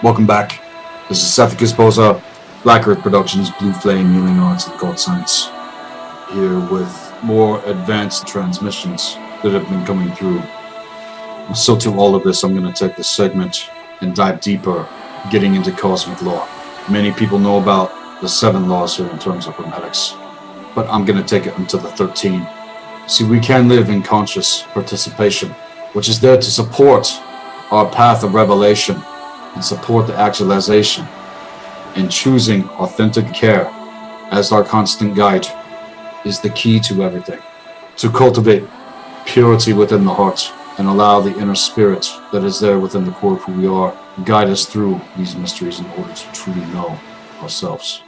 Welcome back. This is Seth Kisposa, Black Earth Productions, Blue Flame, Healing Arts, and Occult Science. Here with more advanced transmissions that have been coming through. So to all of this, I'm going to take this segment and dive deeper, getting into cosmic law. Many people know about the 7 laws here in terms of hermetics, but I'm going to take it into the 13. See, we can live in conscious participation, which is there to support our path of revelation and support the actualization, and choosing authentic care as our constant guide is the key to everything. To cultivate purity within the heart and allow the inner spirit that is there within the core of who we are guide us through these mysteries in order to truly know ourselves.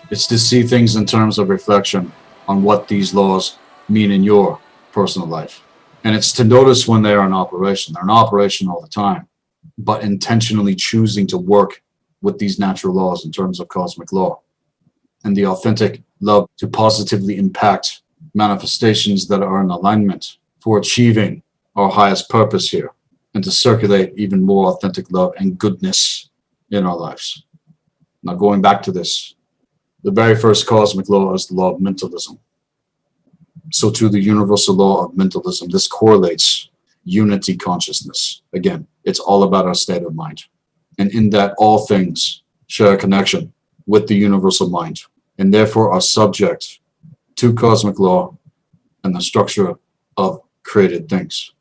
It's to see things in terms of reflection on what these laws mean in your personal life. And it's to notice when they are in operation. They're in operation all the time, but intentionally choosing to work with these natural laws in terms of cosmic law and the authentic love to positively impact manifestations that are in alignment for achieving our highest purpose here and to circulate even more authentic love and goodness in our lives. Now, going back to this, the very first cosmic law is the law of mentalism. So to the universal law of mentalism, this correlates unity consciousness. Again, it's all about our state of mind. And in that, all things share a connection with the universal mind and therefore are subject to cosmic law and the structure of created things.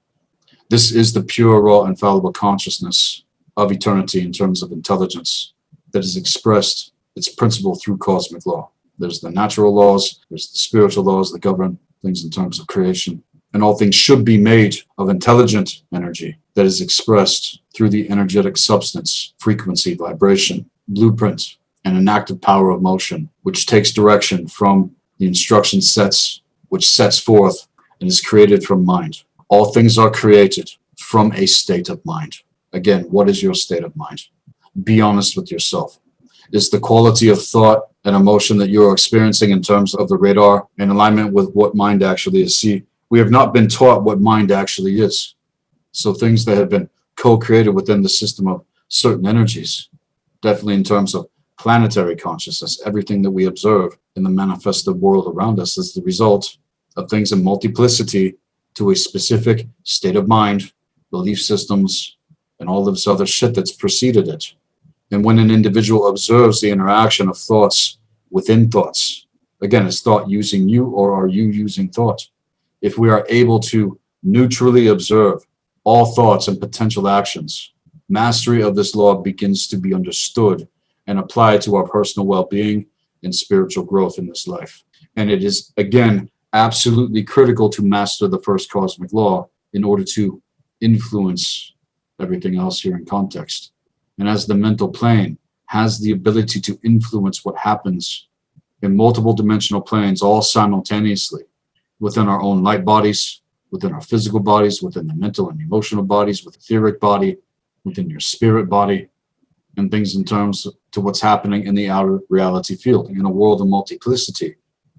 This is the pure, raw, infallible consciousness of eternity in terms of intelligence that is expressed, its principle through cosmic law. There's the natural laws, there's the spiritual laws that govern things in terms of creation. And all things should be made of intelligent energy that is expressed through the energetic substance, frequency, vibration, blueprint, and an active power of motion, which takes direction from the instruction sets, which sets forth and is created from mind. All things are created from a state of mind. Again, what is your state of mind? Be honest with yourself. Is the quality of thought and emotion that you're experiencing in terms of the radar in alignment with what mind actually is? See, we have not been taught what mind actually is. So things that have been co-created within the system of certain energies, definitely in terms of planetary consciousness, everything that we observe in the manifested world around us is the result of things in multiplicity to a specific state of mind, belief systems, and all this other shit that's preceded it. And when an individual observes the interaction of thoughts within thoughts, again, is thought using you or are you using thought? If we are able to neutrally observe all thoughts and potential actions, mastery of this law begins to be understood and applied to our personal well-being and spiritual growth in this life. And it is, again, absolutely critical to master the first cosmic law in order to influence everything else here in context. And as the mental plane has the ability to influence what happens in multiple dimensional planes all simultaneously, within our own light bodies, within our physical bodies, within the mental and emotional bodies, with the etheric body, within your spirit body, and things in terms to what's happening in the outer reality field, in a world of multiplicity.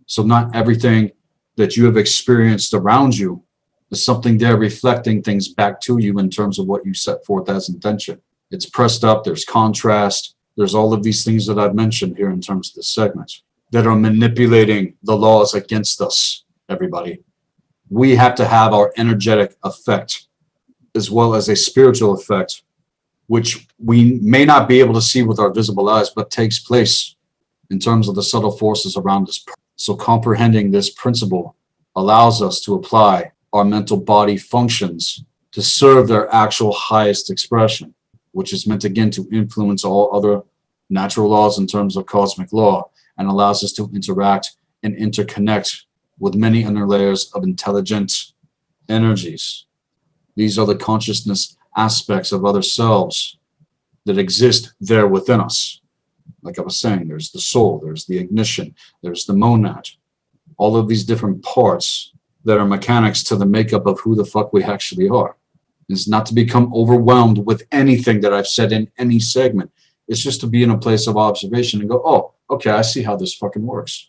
So not everything that you have experienced around you is something there reflecting things back to you in terms of what you set forth as intention. It's pressed up, there's contrast, there's all of these things that I've mentioned here in terms of this segment that are manipulating the laws against us. Everybody, we have to have our energetic effect as well as a spiritual effect, which we may not be able to see with our visible eyes, but takes place in terms of the subtle forces around us. So comprehending this principle allows us to apply our mental body functions to serve their actual highest expression, which is meant again to influence all other natural laws in terms of cosmic law and allows us to interact and interconnect with many inner layers of intelligent energies. These are the consciousness aspects of other selves that exist there within us. Like I was saying, there's the soul, there's the ignition, there's the monad, all of these different parts that are mechanics to the makeup of who the fuck we actually are. It's not to become overwhelmed with anything that I've said in any segment. It's just to be in a place of observation and go, oh, okay, I see how this fucking works.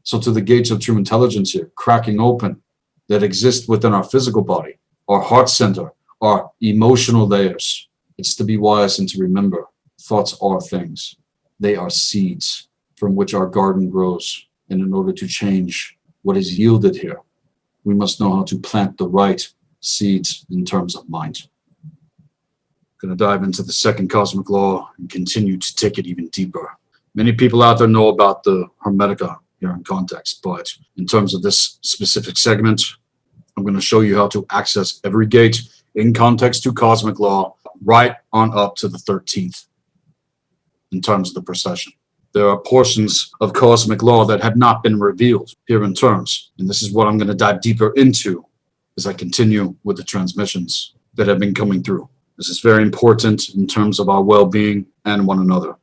So to the gates of true intelligence here, cracking open, that exist within our physical body, our heart center, our emotional layers. It's to be wise and to remember Thoughts are things. They are seeds from which our garden grows. And in order to change what is yielded here, we must know how to plant the right seeds in terms of mind. I'm going to dive into the second cosmic law and continue to take it even deeper. Many people out there know about the Hermetica here in context, but in terms of this specific segment, I'm going to show you how to access every gate in context to cosmic law right on up to the 13th in terms of the procession. There are portions of cosmic law that have not been revealed here in terms, and this is what I'm going to dive deeper into as I continue with the transmissions that have been coming through. This is very important in terms of our well-being and one another.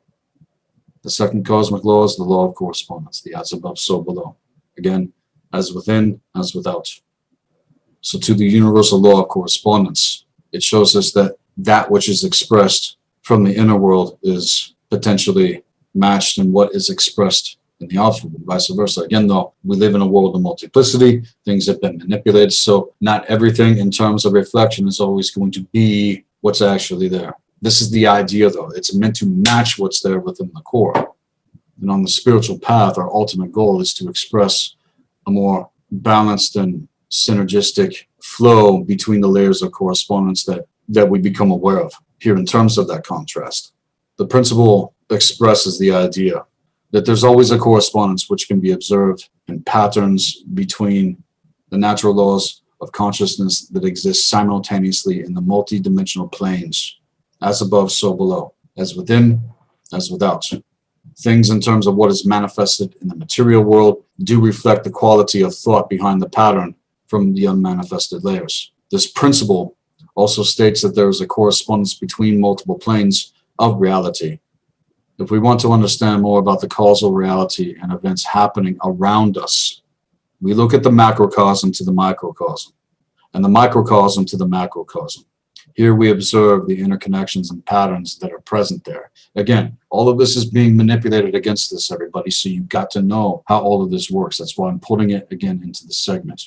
The second cosmic law is the law of correspondence, the as above, so below. Again, as within, as without. So to the universal law of correspondence, it shows us that that which is expressed from the inner world is potentially matched in what is expressed in the outer world, vice versa. Again, though, we live in a world of multiplicity. Things have been manipulated, so not everything in terms of reflection is always going to be what's actually there. This is the idea, though. It's meant to match what's there within the core. And on the spiritual path, our ultimate goal is to express a more balanced and synergistic flow between the layers of correspondence that we become aware of here in terms of that contrast. The principle expresses the idea that there's always a correspondence which can be observed in patterns between the natural laws of consciousness that exist simultaneously in the multi-dimensional planes, as above, so below, as within, as without. Things in terms of what is manifested in the material world do reflect the quality of thought behind the pattern from the unmanifested layers. This principle also states that there is a correspondence between multiple planes of reality. If we want to understand more about the causal reality and events happening around us, we look at the macrocosm to the microcosm, and the microcosm to the macrocosm. Here we observe the interconnections and patterns that are present there. Again, all of this is being manipulated against us, everybody, so you've got to know how all of this works. That's why I'm putting it again into the segment.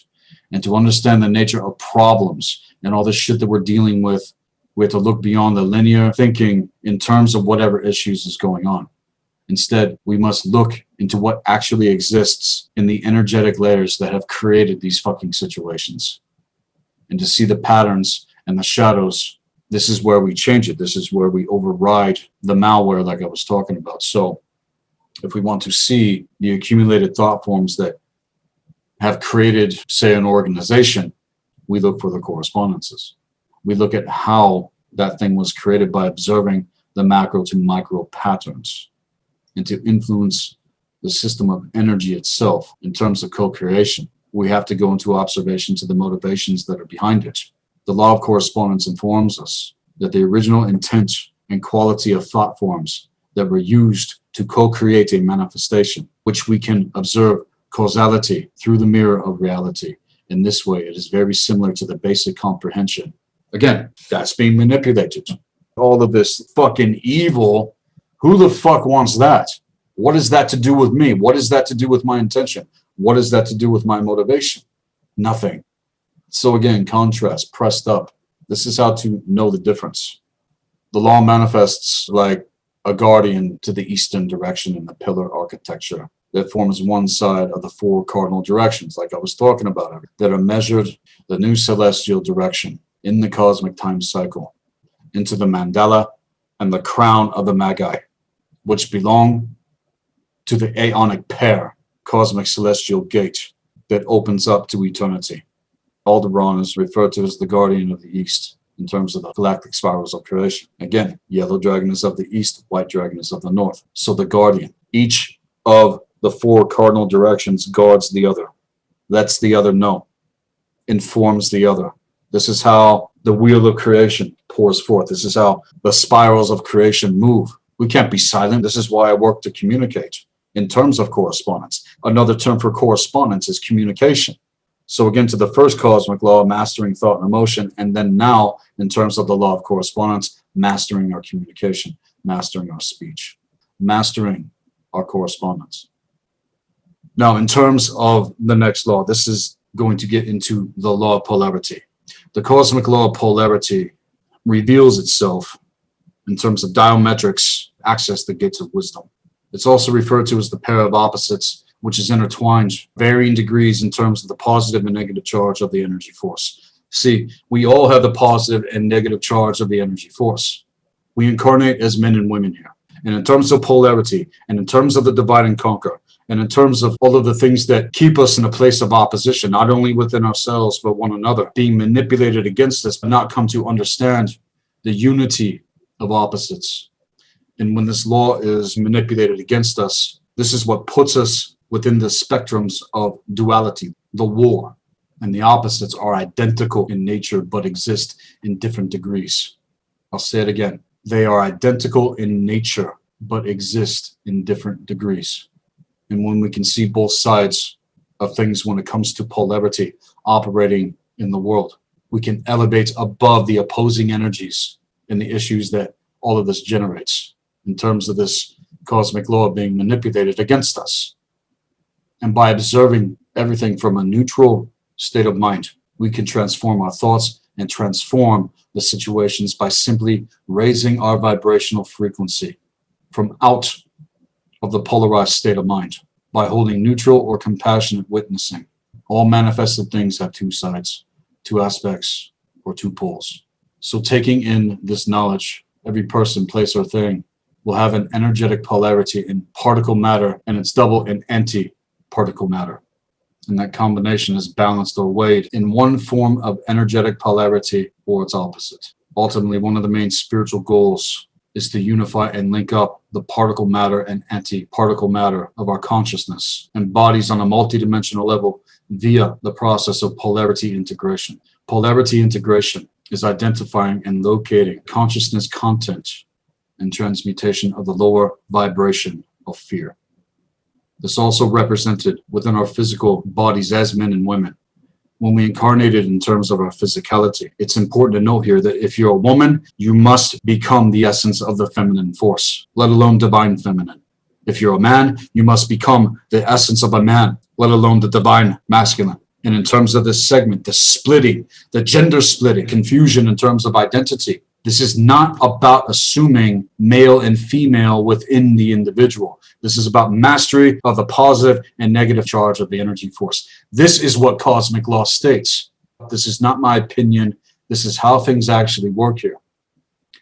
And to understand the nature of problems and all this shit that we're dealing with, we have to look beyond the linear thinking in terms of whatever issues is going on. Instead, we must look into what actually exists in the energetic layers that have created these fucking situations. And to see the patterns and the shadows, this is where we change it. This is where we override the malware like I was talking about. So if we want to see the accumulated thought forms that have created, say, an organization, we look for the correspondences. We look at how that thing was created by observing the macro to micro patterns and to influence the system of energy itself in terms of co-creation. We have to go into observation to the motivations that are behind it. The law of correspondence informs us that the original intent and quality of thought forms that were used to co-create a manifestation, which we can observe causality through the mirror of reality. In this way, it is very similar to the basic comprehension. Again, that's being manipulated. All of this fucking evil, who the fuck wants that? What is that to do with me? What is that to do with my intention? What is that to do with my motivation? Nothing. So again, contrast, pressed up. This is how to know the difference. The law manifests like a guardian to the eastern direction in the pillar architecture that forms one side of the four cardinal directions, like I was talking about, that are measured the new celestial direction in the cosmic time cycle into the mandala and the crown of the magi, which belong to the aeonic pair, cosmic celestial gate that opens up to eternity. Aldebaran is referred to as the guardian of the east in terms of the galactic spirals of creation. Again, yellow dragon is of the east, white dragon is of the north. So the guardian, each of the four cardinal directions guards the other, lets the other know, informs the other. This is how the wheel of creation pours forth. This is how the spirals of creation move. We can't be silent. This is why I work to communicate in terms of correspondence. Another term for correspondence is communication. So again, to the first cosmic law, mastering thought and emotion, and then now, in terms of the law of correspondence, mastering our communication, mastering our speech, mastering our correspondence. Now, in terms of the next law, this is going to get into the law of polarity. The cosmic law of polarity reveals itself In terms of diametrics, access the gates of wisdom. It's also referred to as the pair of opposites, which is intertwined varying degrees in terms of the positive and negative charge of the energy force. See, we all have the positive and negative charge of the energy force. We incarnate as men and women here. And in terms of polarity, and in terms of the divide and conquer, and in terms of all of the things that keep us in a place of opposition, not only within ourselves, but one another, being manipulated against us, but not come to understand the unity of opposites. And when this law is manipulated against us, this is what puts us within the spectrums of duality, the war. And the opposites are identical in nature, but exist in different degrees. I'll say it again. They are identical in nature, but exist in different degrees. And when we can see both sides of things when it comes to polarity operating in the world, we can elevate above the opposing energies and the issues that all of this generates in terms of this cosmic law being manipulated against us. And by observing everything from a neutral state of mind, we can transform our thoughts and transform the situations by simply raising our vibrational frequency from out of the polarized state of mind by holding neutral or compassionate witnessing. All manifested things have two sides, two aspects, or two poles. So taking in this knowledge, every person, place, or thing will have an energetic polarity in particle matter, and it's double in anti-particle matter. And that combination is balanced or weighed in one form of energetic polarity or its opposite. Ultimately, one of the main spiritual goals is to unify and link up the particle matter and anti-particle matter of our consciousness and bodies on a multidimensional level via the process of polarity integration. Polarity integration is identifying and locating consciousness content and transmutation of the lower vibration of fear. This also represented within our physical bodies as men and women. When we incarnated in terms of our physicality, it's important to note here that if you're a woman, you must become the essence of the feminine force, let alone divine feminine. If you're a man, you must become the essence of a man, let alone the divine masculine. And in terms of this segment, the splitting, the gender splitting, confusion in terms of identity, this is not about assuming male and female within the individual. This is about mastery of the positive and negative charge of the energy force. This is what cosmic law states. This is not my opinion. This is how things actually work here.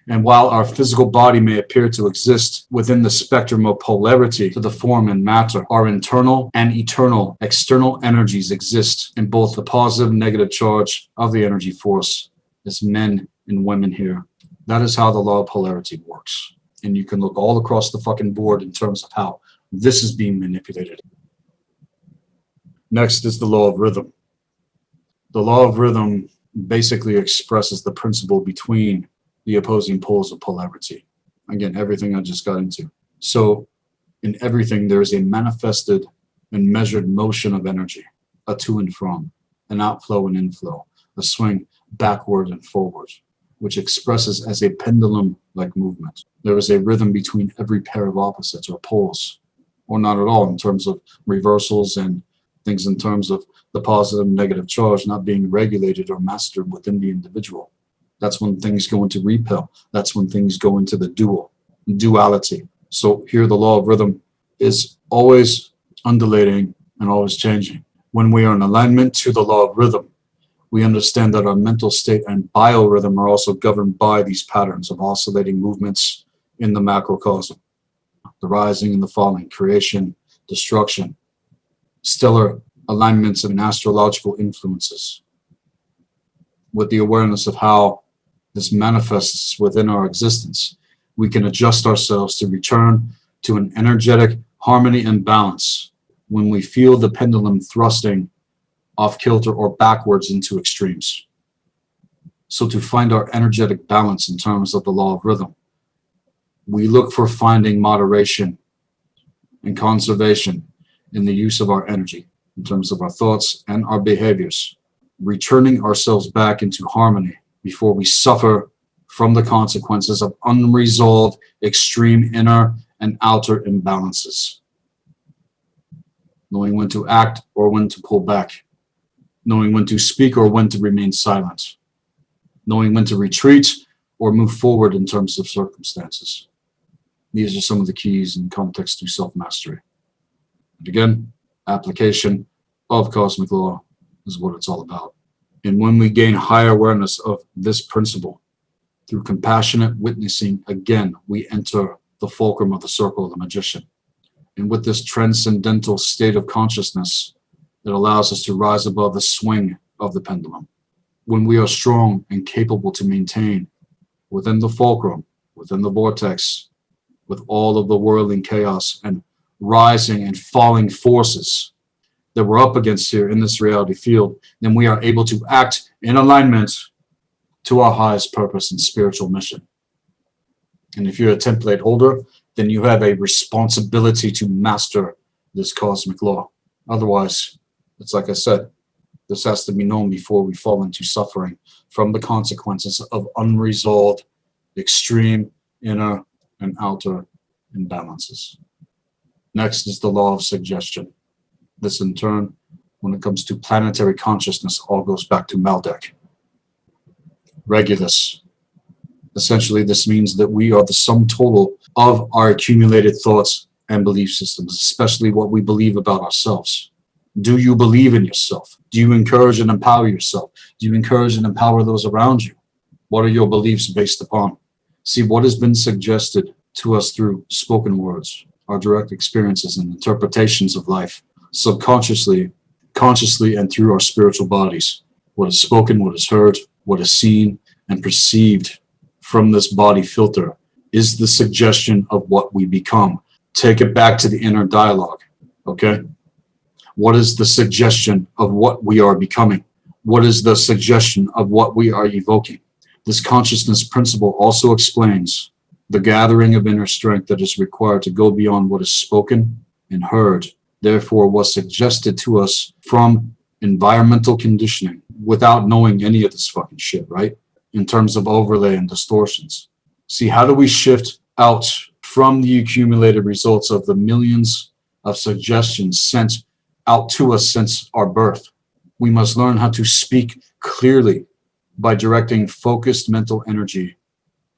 And while our physical body may appear to exist within the spectrum of polarity to the form and matter, our internal and eternal external energies exist in both the positive and negative charge of the energy force as men and women here. That is how the law of polarity works. And you can look all across the fucking board in terms of how this is being manipulated. Next is the law of rhythm. The law of rhythm basically expresses the principle between the opposing poles of polarity. Again, everything I just got into. So in everything, there is a manifested and measured motion of energy, a to and from, an outflow and inflow, a swing backward and forward, which expresses as a pendulum-like movement. There is a rhythm between every pair of opposites or poles, or not at all in terms of reversals and things in terms of the positive and negative charge not being regulated or mastered within the individual. That's when things go into repel. That's when things go into the duality. So here the law of rhythm is always undulating and always changing. When we are in alignment to the law of rhythm, we understand that our mental state and biorhythm are also governed by these patterns of oscillating movements in the macrocosm. The rising and the falling, creation, destruction, stellar alignments and astrological influences. With the awareness of how this manifests within our existence, we can adjust ourselves to return to an energetic harmony and balance when we feel the pendulum thrusting off kilter or backwards into extremes. So to find our energetic balance in terms of the law of rhythm, we look for finding moderation and conservation in the use of our energy in terms of our thoughts and our behaviors, returning ourselves back into harmony before we suffer from the consequences of unresolved extreme inner and outer imbalances. Knowing when to act or when to pull back, knowing when to speak or when to remain silent, knowing when to retreat or move forward in terms of circumstances. These are some of the keys in context to self-mastery. And again, application of cosmic law is what it's all about. And when we gain higher awareness of this principle, through compassionate witnessing, again, we enter the fulcrum of the circle of the magician. And with this transcendental state of consciousness, it allows us to rise above the swing of the pendulum. When we are strong and capable to maintain within the fulcrum, within the vortex, with all of the whirling chaos and rising and falling forces that we're up against here in this reality field, then we are able to act in alignment to our highest purpose and spiritual mission. And if you're a template holder, then you have a responsibility to master this cosmic law. Otherwise, it's like I said, this has to be known before we fall into suffering from the consequences of unresolved, extreme inner and outer imbalances. Next is the law of suggestion. This in turn, when it comes to planetary consciousness, all goes back to Maldek. Regulus. Essentially, this means that we are the sum total of our accumulated thoughts and belief systems, especially what we believe about ourselves. Do you believe in yourself? Do you encourage and empower yourself? Do you encourage and empower those around you? What are your beliefs based upon? See, what has been suggested to us through spoken words, our direct experiences and interpretations of life, subconsciously, consciously, and through our spiritual bodies. What is spoken, what is heard, what is seen and perceived from this body filter is the suggestion of what we become. Take it back to the inner dialogue, okay? What is the suggestion of what we are becoming? What is the suggestion of what we are evoking? This consciousness principle also explains the gathering of inner strength that is required to go beyond what is spoken and heard, therefore was suggested to us from environmental conditioning without knowing any of this fucking shit, right? In terms of overlay and distortions. See, how do we shift out from the accumulated results of the millions of suggestions sent out to us since our birth? We must learn how to speak clearly by directing focused mental energy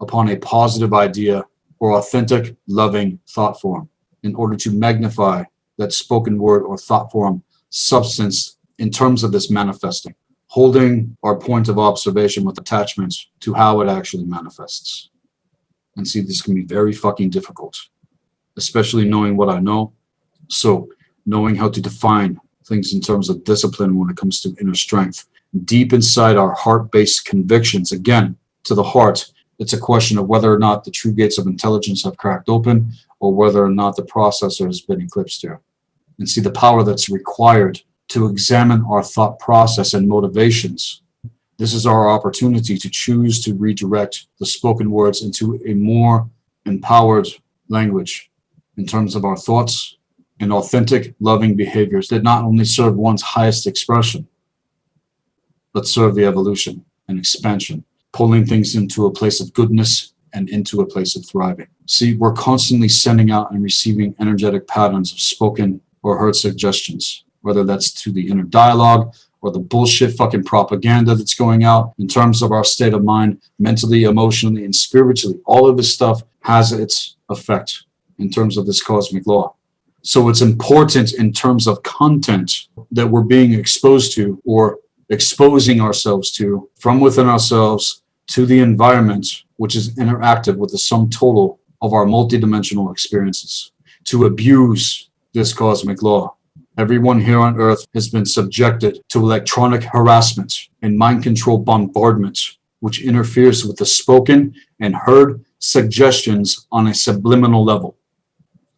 upon a positive idea or authentic, loving thought form in order to magnify that spoken word or thought form substance in terms of this manifesting, holding our point of observation with attachment to how it actually manifests. And see, this can be very fucking difficult, especially knowing what I know. So knowing how to define things in terms of discipline when it comes to inner strength, deep inside our heart-based convictions, again, to the heart, it's a question of whether or not the true gates of intelligence have cracked open or whether or not the processor has been eclipsed here. And see the power that's required to examine our thought process and motivations. This is our opportunity to choose to redirect the spoken words into a more empowered language in terms of our thoughts and authentic, loving behaviors that not only serve one's highest expression, but serve the evolution and expansion, pulling things into a place of goodness and into a place of thriving. See, we're constantly sending out and receiving energetic patterns of spoken or heard suggestions, whether that's to the inner dialogue or the bullshit fucking propaganda that's going out in terms of our state of mind, mentally, emotionally, and spiritually. All of this stuff has its effect in terms of this cosmic law. So it's important in terms of content that we're being exposed to or exposing ourselves to from within ourselves to the environment, which is interactive with the sum total of our multidimensional experiences. To abuse this cosmic law, everyone here on Earth has been subjected to electronic harassment and mind control bombardment, which interferes with the spoken and heard suggestions on a subliminal level.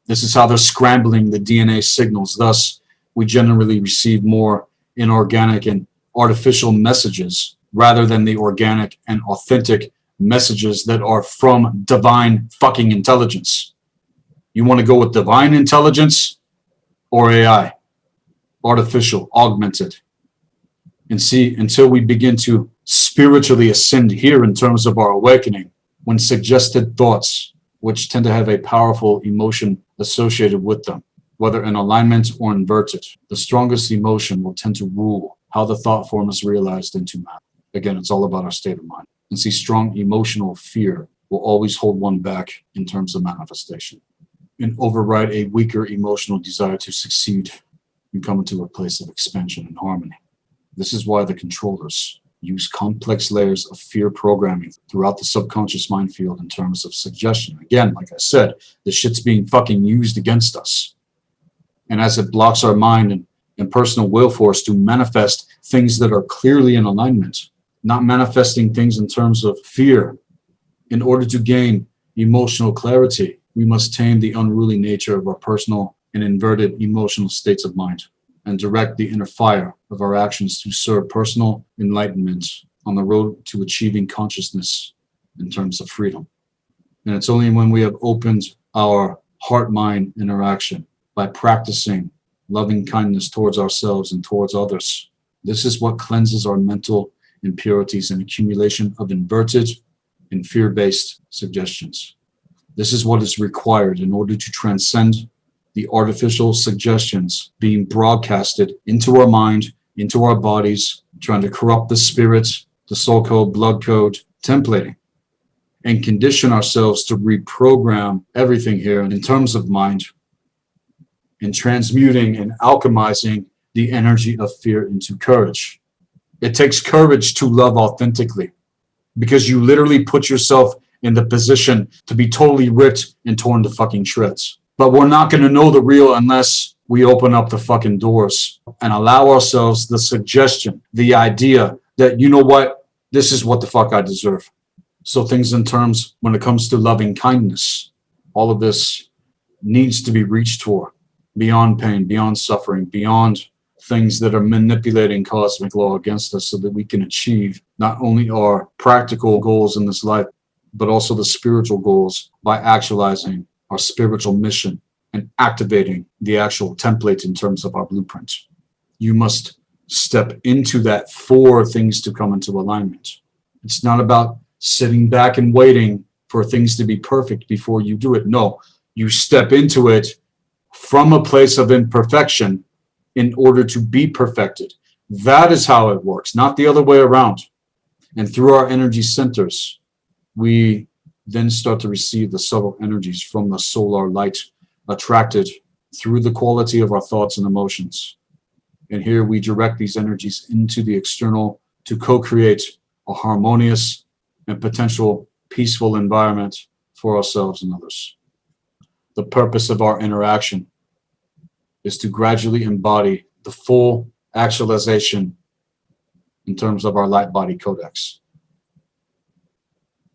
This is how they're scrambling the DNA signals. Thus, we generally receive more inorganic and artificial messages rather than the organic and authentic messages that are from divine fucking intelligence. You want to go with divine intelligence or AI? Artificial, augmented. And see, until we begin to spiritually ascend here in terms of our awakening, when suggested thoughts, which tend to have a powerful emotion associated with them, whether in alignment or inverted, the strongest emotion will tend to rule how the thought form is realized into matter. Again, it's all about our state of mind. And see, strong emotional fear will always hold one back in terms of manifestation and override a weaker emotional desire to succeed and come into a place of expansion and harmony. This is why the controllers use complex layers of fear programming throughout the subconscious mind field in terms of suggestion. Again, like I said, the shit's being fucking used against us. And as it blocks our mind and personal will force to manifest things that are clearly in alignment, not manifesting things in terms of fear. In order to gain emotional clarity, we must tame the unruly nature of our personal and inverted emotional states of mind and direct the inner fire of our actions to serve personal enlightenment on the road to achieving consciousness in terms of freedom. And it's only when we have opened our heart-mind interaction by practicing loving kindness towards ourselves and towards others. This is what cleanses our mental impurities and accumulation of inverted and fear-based suggestions. This is what is required in order to transcend the artificial suggestions being broadcasted into our mind, into our bodies, trying to corrupt the spirit, the soul code, blood code, templating, and condition ourselves to reprogram everything here in terms of mind and transmuting and alchemizing the energy of fear into courage. It takes courage to love authentically because you literally put yourself in the position to be totally ripped and torn to fucking shreds. But we're not going to know the real unless we open up the fucking doors and allow ourselves the suggestion, the idea that, you know what, this is what the fuck I deserve. So things in terms, when it comes to loving kindness, all of this needs to be reached for beyond pain, beyond suffering, beyond things that are manipulating cosmic law against us so that we can achieve not only our practical goals in this life, but also the spiritual goals by actualizing our spiritual mission and activating the actual template in terms of our blueprint. You must step into that for things to come into alignment. It's not about sitting back and waiting for things to be perfect before you do it. No, you step into it from a place of imperfection in order to be perfected. That is how it works, not the other way around. And through our energy centers, we then start to receive the subtle energies from the solar light attracted through the quality of our thoughts and emotions. And here we direct these energies into the external to co-create a harmonious and potential peaceful environment for ourselves and others. The purpose of our interaction is to gradually embody the full actualization in terms of our light body codex,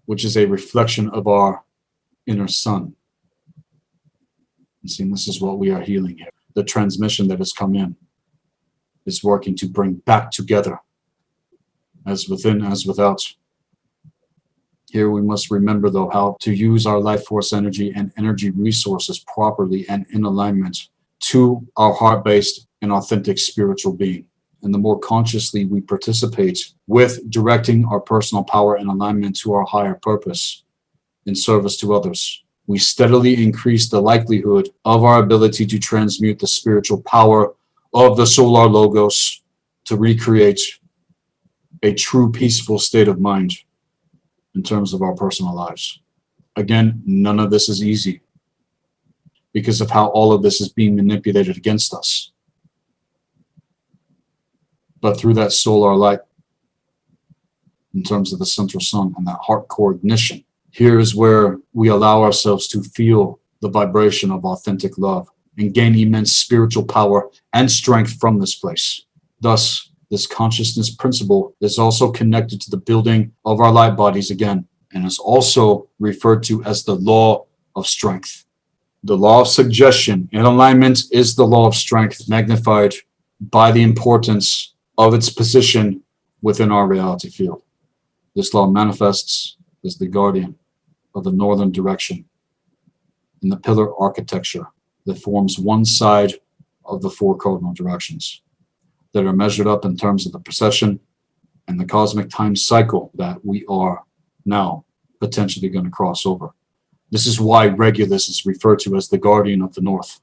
which is a reflection of our inner sun. And see, this is what we are healing here. The transmission that has come in is working to bring back together, as within, as without. Here we must remember, though, how to use our life force energy and energy resources properly and in alignment to our heart-based and authentic spiritual being. And the more consciously we participate with directing our personal power and alignment to our higher purpose in service to others, we steadily increase the likelihood of our ability to transmute the spiritual power of the solar logos to recreate a true peaceful state of mind in terms of our personal lives. Again, none of this is easy because of how all of this is being manipulated against us. But through that solar light, in terms of the central sun and that heart core ignition, here is where we allow ourselves to feel the vibration of authentic love and gain immense spiritual power and strength from this place. Thus, this consciousness principle is also connected to the building of our light bodies again, and is also referred to as the law of strength. The law of suggestion in alignment is the law of strength magnified by the importance of its position within our reality field. This law manifests as the guardian of the northern direction in the pillar architecture that forms one side of the four cardinal directions that are measured up in terms of the precession and the cosmic time cycle that we are now potentially going to cross over. This is why Regulus is referred to as the guardian of the north,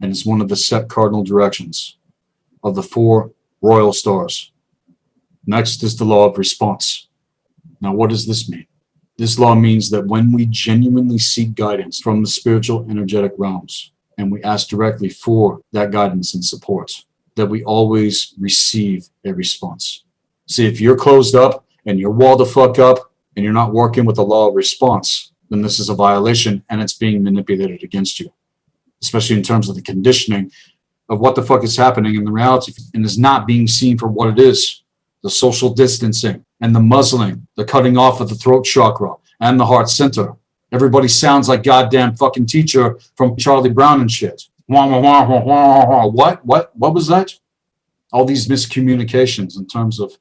and is one of the set cardinal directions of the four royal stars. Next is the law of response. Now, what does this mean? This law means that when we genuinely seek guidance from the spiritual energetic realms, and we ask directly for that guidance and support, that we always receive a response. See, if you're closed up and you're walled the fuck up and you're not working with the law of response, then this is a violation and it's being manipulated against you, especially in terms of the conditioning of what the fuck is happening in the reality and is not being seen for what it is. The social distancing and the muzzling, the cutting off of the throat chakra and the heart center. Everybody sounds like goddamn fucking teacher from Charlie Brown and shit. What was that? All these miscommunications in terms of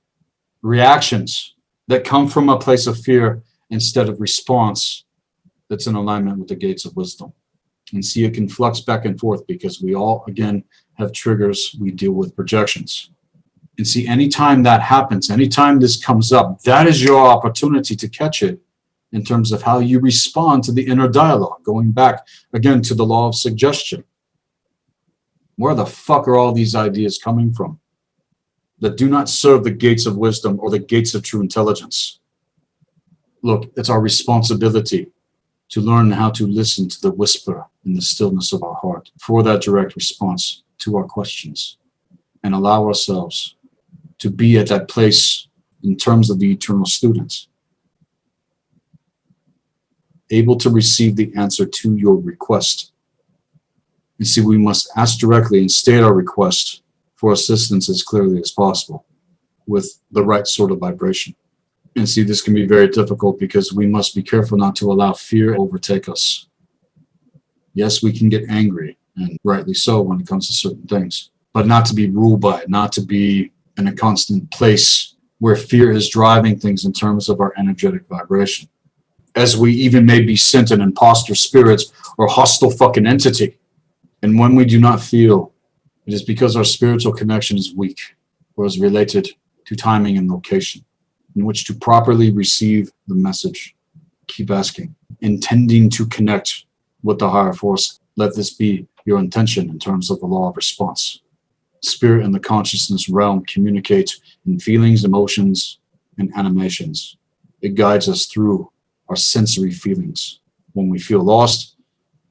reactions that come from a place of fear instead of response that's in alignment with the gates of wisdom. And see, it can flux back and forth because we all, again, have triggers. We deal with projections. And see, anytime that happens, anytime this comes up, that is your opportunity to catch it in terms of how you respond to the inner dialogue, going back, again, to the law of suggestion. Where the fuck are all these ideas coming from that do not serve the gates of wisdom or the gates of true intelligence? Look, it's our responsibility to learn how to listen to the whisper in the stillness of our heart for that direct response to our questions and allow ourselves to be at that place in terms of the eternal students, able to receive the answer to your request. And see, we must ask directly and state our request for assistance as clearly as possible with the right sort of vibration. And see, this can be very difficult because we must be careful not to allow fear overtake us. Yes, we can get angry, and rightly so when it comes to certain things, but not to be ruled by it, not to be in a constant place where fear is driving things in terms of our energetic vibration. As we even may be sent an imposter spirit or hostile fucking entity. And when we do not feel, it is because our spiritual connection is weak or is related to timing and location in which to properly receive the message. Keep asking, intending to connect with the higher force. Let this be your intention in terms of the law of response. Spirit and the consciousness realm communicate in feelings, emotions, and animations. It guides us through our sensory feelings. When we feel lost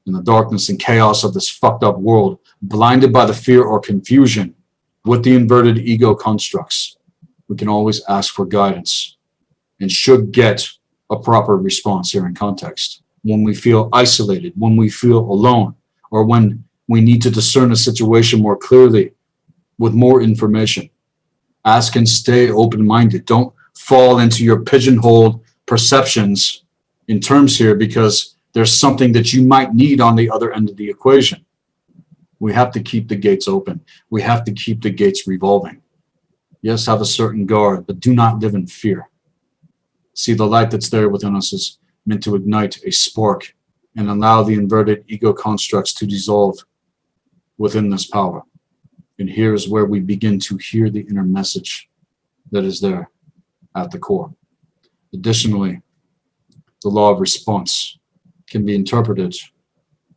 in the darkness and chaos of this fucked up world, blinded by the fear or confusion with the inverted ego constructs, we can always ask for guidance and should get a proper response here in context. When we feel isolated, when we feel alone, or when we need to discern a situation more clearly with more information, ask and stay open-minded. Don't fall into your pigeonholed perceptions in terms here because there's something that you might need on the other end of the equation. We have to keep the gates open. We have to keep the gates revolving. Yes, have a certain guard, but do not live in fear. See, the light that's there within us is meant to ignite a spark and allow the inverted ego constructs to dissolve within this power. And here is where we begin to hear the inner message that is there at the core. Additionally, the law of response can be interpreted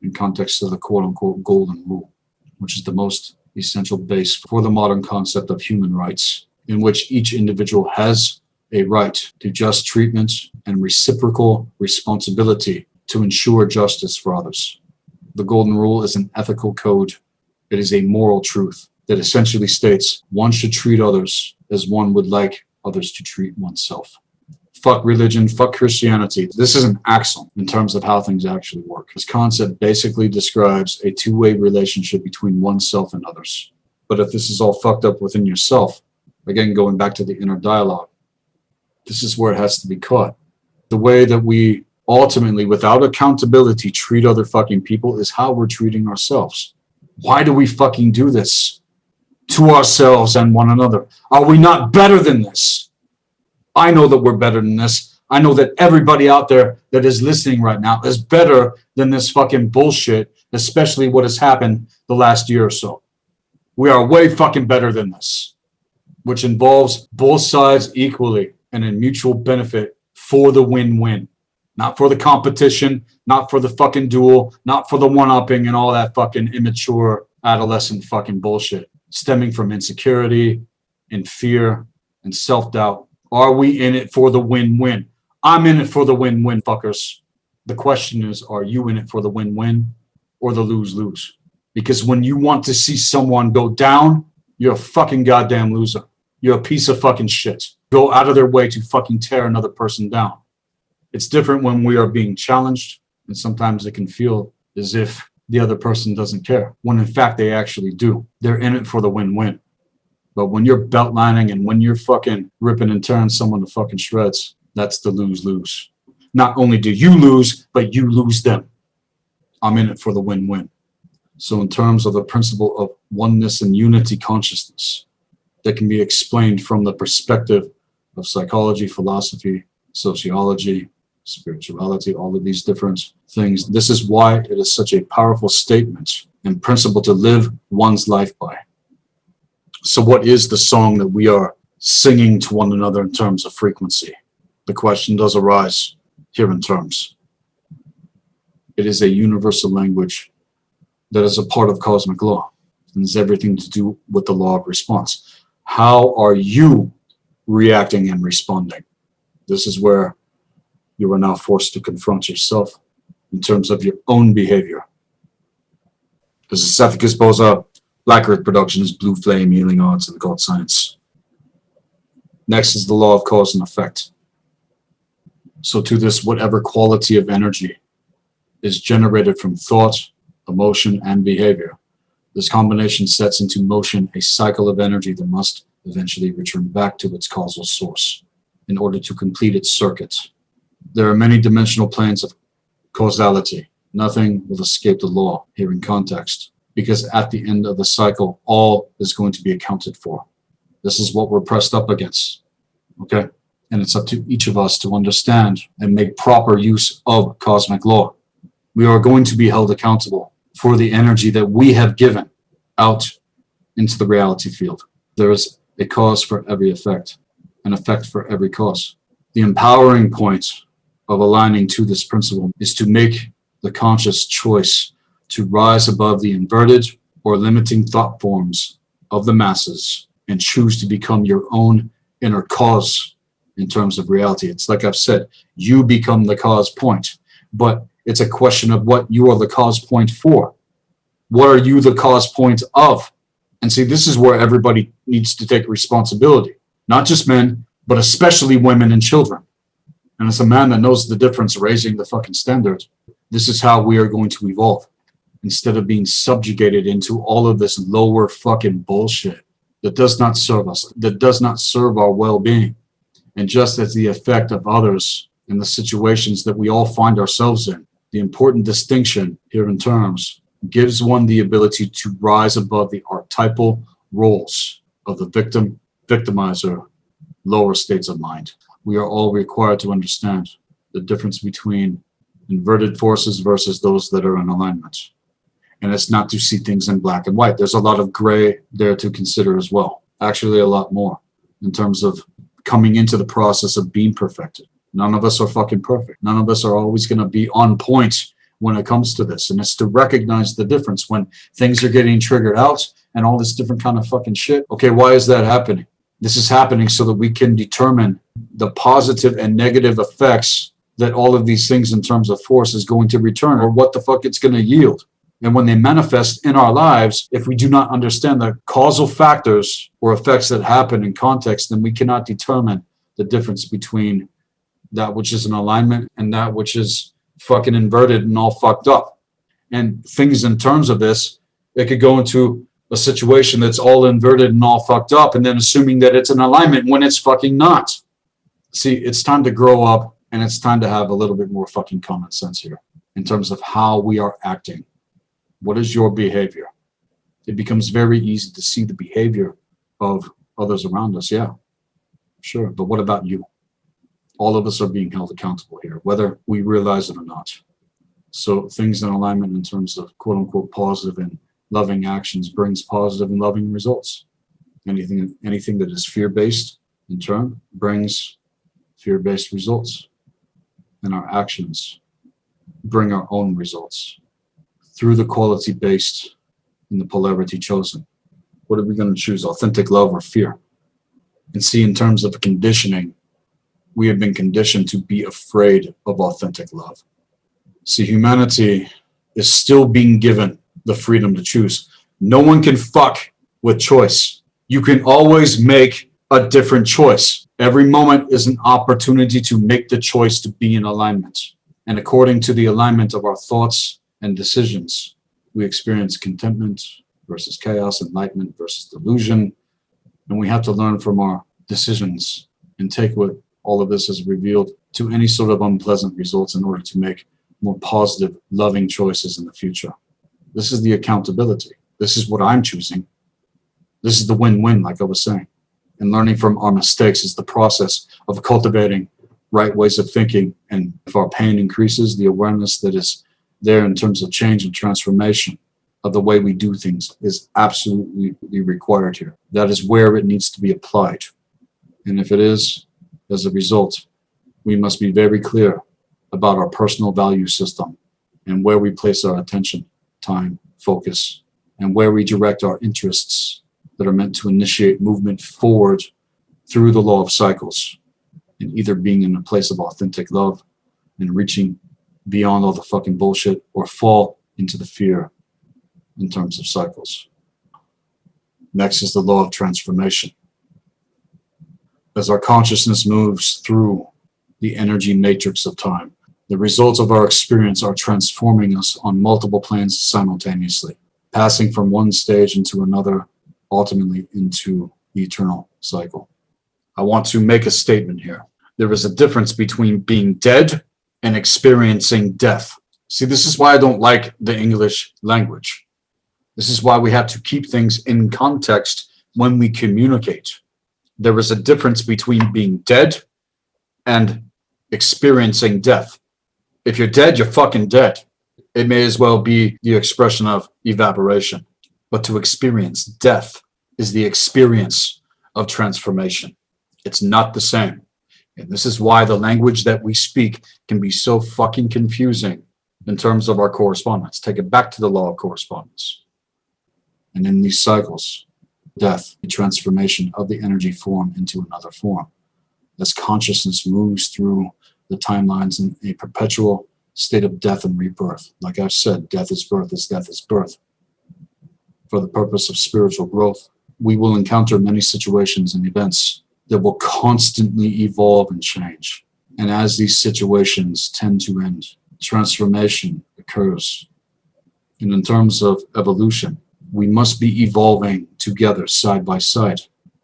in context of the quote-unquote golden rule, which is the most essential base for the modern concept of human rights, in which each individual has a right to just treatment and reciprocal responsibility to ensure justice for others. The golden rule is an ethical code. It is a moral truth that essentially states one should treat others as one would like others to treat oneself. Fuck religion, fuck Christianity. This is an axiom in terms of how things actually work. This concept basically describes a two-way relationship between oneself and others. But if this is all fucked up within yourself, again, going back to the inner dialogue, this is where it has to be caught. The way that we ultimately, without accountability, treat other fucking people is how we're treating ourselves. Why do we fucking do this to ourselves and one another? Are we not better than this? I know that we're better than this. I know that everybody out there that is listening right now is better than this fucking bullshit, especially what has happened the last year or so. We are way fucking better than this, which involves both sides equally and in mutual benefit for the win-win. Not for the competition, not for the fucking duel, not for the one-upping and all that fucking immature adolescent fucking bullshit stemming from insecurity and fear and self-doubt Are we in it for the win-win? I'm in it for the win-win, fuckers. The question is, are you in it for the win-win or the lose-lose? Because when you want to see someone go down, you're a fucking goddamn loser. You're a piece of fucking shit. Go out of their way to fucking tear another person down. It's different when we are being challenged, and sometimes it can feel as if the other person doesn't care, when in fact they actually do. They're in it for the win-win. But when you're belt lining and when you're fucking ripping and tearing someone to fucking shreds, that's the lose-lose. Not only do you lose, but you lose them. I'm in it for the win-win. So in terms of the principle of oneness and unity consciousness, that can be explained from the perspective of psychology, philosophy, sociology, spirituality, all of these different things. This is why it is such a powerful statement and principle to live one's life by. So what is the song that we are singing to one another in terms of frequency? The question does arise here in terms. It is a universal language that is a part of cosmic law and has everything to do with the law of response. How are you reacting and responding? This is where you are now forced to confront yourself in terms of your own behavior. This is Cephalus Boza, Black Earth Productions, Blue Flame, Healing Arts, and Occult Science. Next is the law of cause and effect. So to this, whatever quality of energy is generated from thought, emotion, and behavior, this combination sets into motion a cycle of energy that must eventually return back to its causal source in order to complete its circuit. There are many dimensional planes of causality. Nothing will escape the law here in context, because at the end of the cycle, all is going to be accounted for. This is what we're pressed up against, okay? And it's up to each of us to understand and make proper use of cosmic law. We are going to be held accountable for the energy that we have given out into the reality field. There is a cause for every effect, an effect for every cause. The empowering point of aligning to this principle is to make the conscious choice to rise above the inverted or limiting thought forms of the masses and choose to become your own inner cause in terms of reality. It's like I've said, you become the cause point, but it's a question of what you are the cause point for. What are you the cause point of? And see, this is where everybody needs to take responsibility, not just men, but especially women and children. And as a man that knows the difference, raising the fucking standard, this is how we are going to evolve. Instead of being subjugated into all of this lower fucking bullshit that does not serve us, that does not serve our well-being. And just as the effect of others in the situations that we all find ourselves in, the important distinction here in terms gives one the ability to rise above the archetypal roles of the victim, victimizer, lower states of mind. We are all required to understand the difference between inverted forces versus those that are in alignment. And it's not to see things in black and white. There's a lot of gray there to consider as well. Actually, a lot more in terms of coming into the process of being perfected. None of us are fucking perfect. None of us are always going to be on point when it comes to this. And it's to recognize the difference when things are getting triggered out and all this different kind of fucking shit. Okay, why is that happening? This is happening so that we can determine the positive and negative effects that all of these things in terms of force is going to return, or what the fuck it's going to yield. And when they manifest in our lives, if we do not understand the causal factors or effects that happen in context, then we cannot determine the difference between that which is in alignment and that which is fucking inverted and all fucked up. And things in terms of this, it could go into a situation that's all inverted and all fucked up, and then assuming that it's in alignment when it's fucking not. See, it's time to grow up, and it's time to have a little bit more fucking common sense here in terms of how we are acting. What is your behavior? It becomes very easy to see the behavior of others around us. Yeah, sure. But what about you? All of us are being held accountable here, whether we realize it or not. So things in alignment in terms of quote unquote positive and loving actions brings positive and loving results. Anything that is fear-based in turn brings fear-based results. And our actions bring our own results through the quality based in the polarity chosen. What are we going to choose, authentic love or fear? And see, in terms of conditioning we have been conditioned to be afraid of authentic love. See, humanity is still being given the freedom to choose. No one can fuck with choice. You can always make a different choice. Every moment is an opportunity to make the choice to be in alignment. And according to the alignment of our thoughts and decisions, we experience contentment versus chaos, enlightenment versus delusion. And we have to learn from our decisions and take what all of this has revealed to any sort of unpleasant results in order to make more positive, loving choices in the future. This is the accountability. This is what I'm choosing. This is the win-win, like I was saying. And learning from our mistakes is the process of cultivating right ways of thinking. And if our pain increases, the awareness that is there in terms of change and transformation of the way we do things is absolutely required here. That is where it needs to be applied. And if it is, as a result, we must be very clear about our personal value system and where we place our attention, time, focus, and where we direct our interests that are meant to initiate movement forward through the law of cycles, and either being in a place of authentic love and reaching beyond all the fucking bullshit, or fall into the fear in terms of cycles. Next is the law of transformation. As our consciousness moves through the energy matrix of time, the results of our experience are transforming us on multiple planes simultaneously, passing from one stage into another, ultimately into the eternal cycle. I want to make a statement here. There is a difference between being dead and experiencing death. See, this is why I don't like the English language. This is why we have to keep things in context when we communicate. There is a difference between being dead and experiencing death. If you're dead, you're fucking dead. It may as well be the expression of evaporation. But to experience death is the experience of transformation. It's not the same. And this is why the language that we speak can be so fucking confusing in terms of our correspondence. Take it back to the law of correspondence. And in these cycles, death, the transformation of the energy form into another form. As consciousness moves through the timelines in a perpetual state of death and rebirth. Like I've said, death is birth, as death is birth. For the purpose of spiritual growth, we will encounter many situations and events that will constantly evolve and change. And as these situations tend to end, transformation occurs. And in terms of evolution, we must be evolving together, side by side.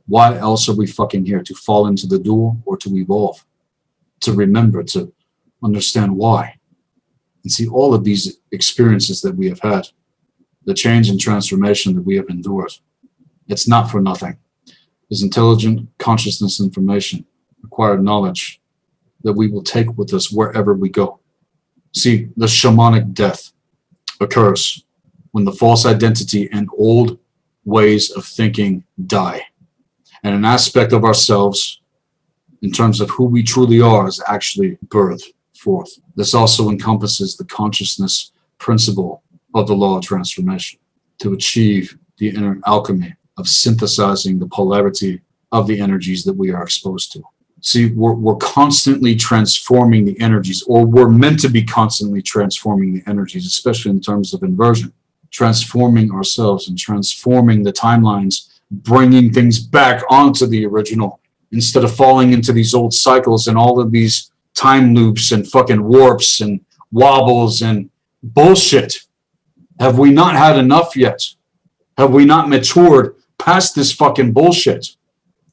Why else are we fucking here? To fall into the duel or to evolve? To remember, to understand why. And see, all of these experiences that we have had, the change and transformation that we have endured, it's not for nothing. Is intelligent consciousness information, acquired knowledge that we will take with us wherever we go. See, the shamanic death occurs when the false identity and old ways of thinking die. And an aspect of ourselves, in terms of who we truly are, is actually birthed forth. This also encompasses the consciousness principle of the law of transformation to achieve the inner alchemy of synthesizing the polarity of the energies that we are exposed to. See, we're constantly transforming the energies, or we're meant to be constantly transforming the energies, especially in terms of inversion, transforming ourselves and transforming the timelines, bringing things back onto the original instead of falling into these old cycles and all of these time loops and fucking warps and wobbles and bullshit. Have we not had enough yet? Have we not matured past this fucking bullshit?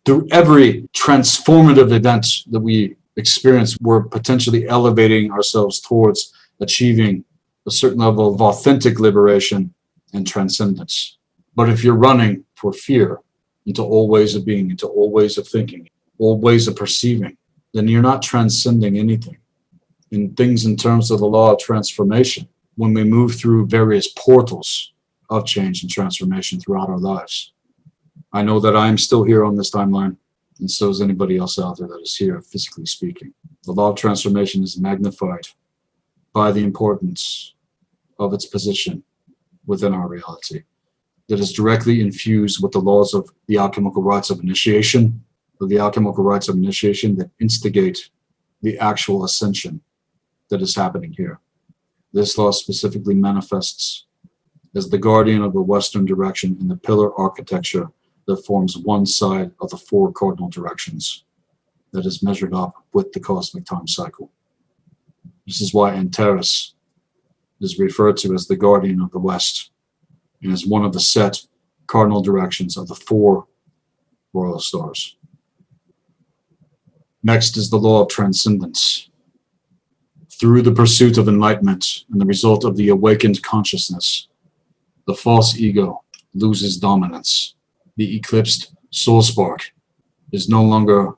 Through every transformative event that we experience, we're potentially elevating ourselves towards achieving a certain level of authentic liberation and transcendence. But if you're running for fear into old ways of being, into old ways of thinking, old ways of perceiving, then you're not transcending anything. In things in terms of the law of transformation, when we move through various portals of change and transformation throughout our lives. I know that I am still here on this timeline, and so is anybody else out there that is here, physically speaking. The law of transformation is magnified by the importance of its position within our reality, that is directly infused with the laws of the alchemical rites of initiation of the alchemical rites of initiation that instigate the actual ascension that is happening here. This law specifically manifests as the guardian of the western direction in the pillar architecture that forms one side of the four cardinal directions that is measured up with the cosmic time cycle. This is why Antares is referred to as the guardian of the west and is one of the set cardinal directions of the four royal stars. Next is the law of transcendence. Through the pursuit of enlightenment and the result of the awakened consciousness, the false ego loses dominance. The eclipsed soul spark is no longer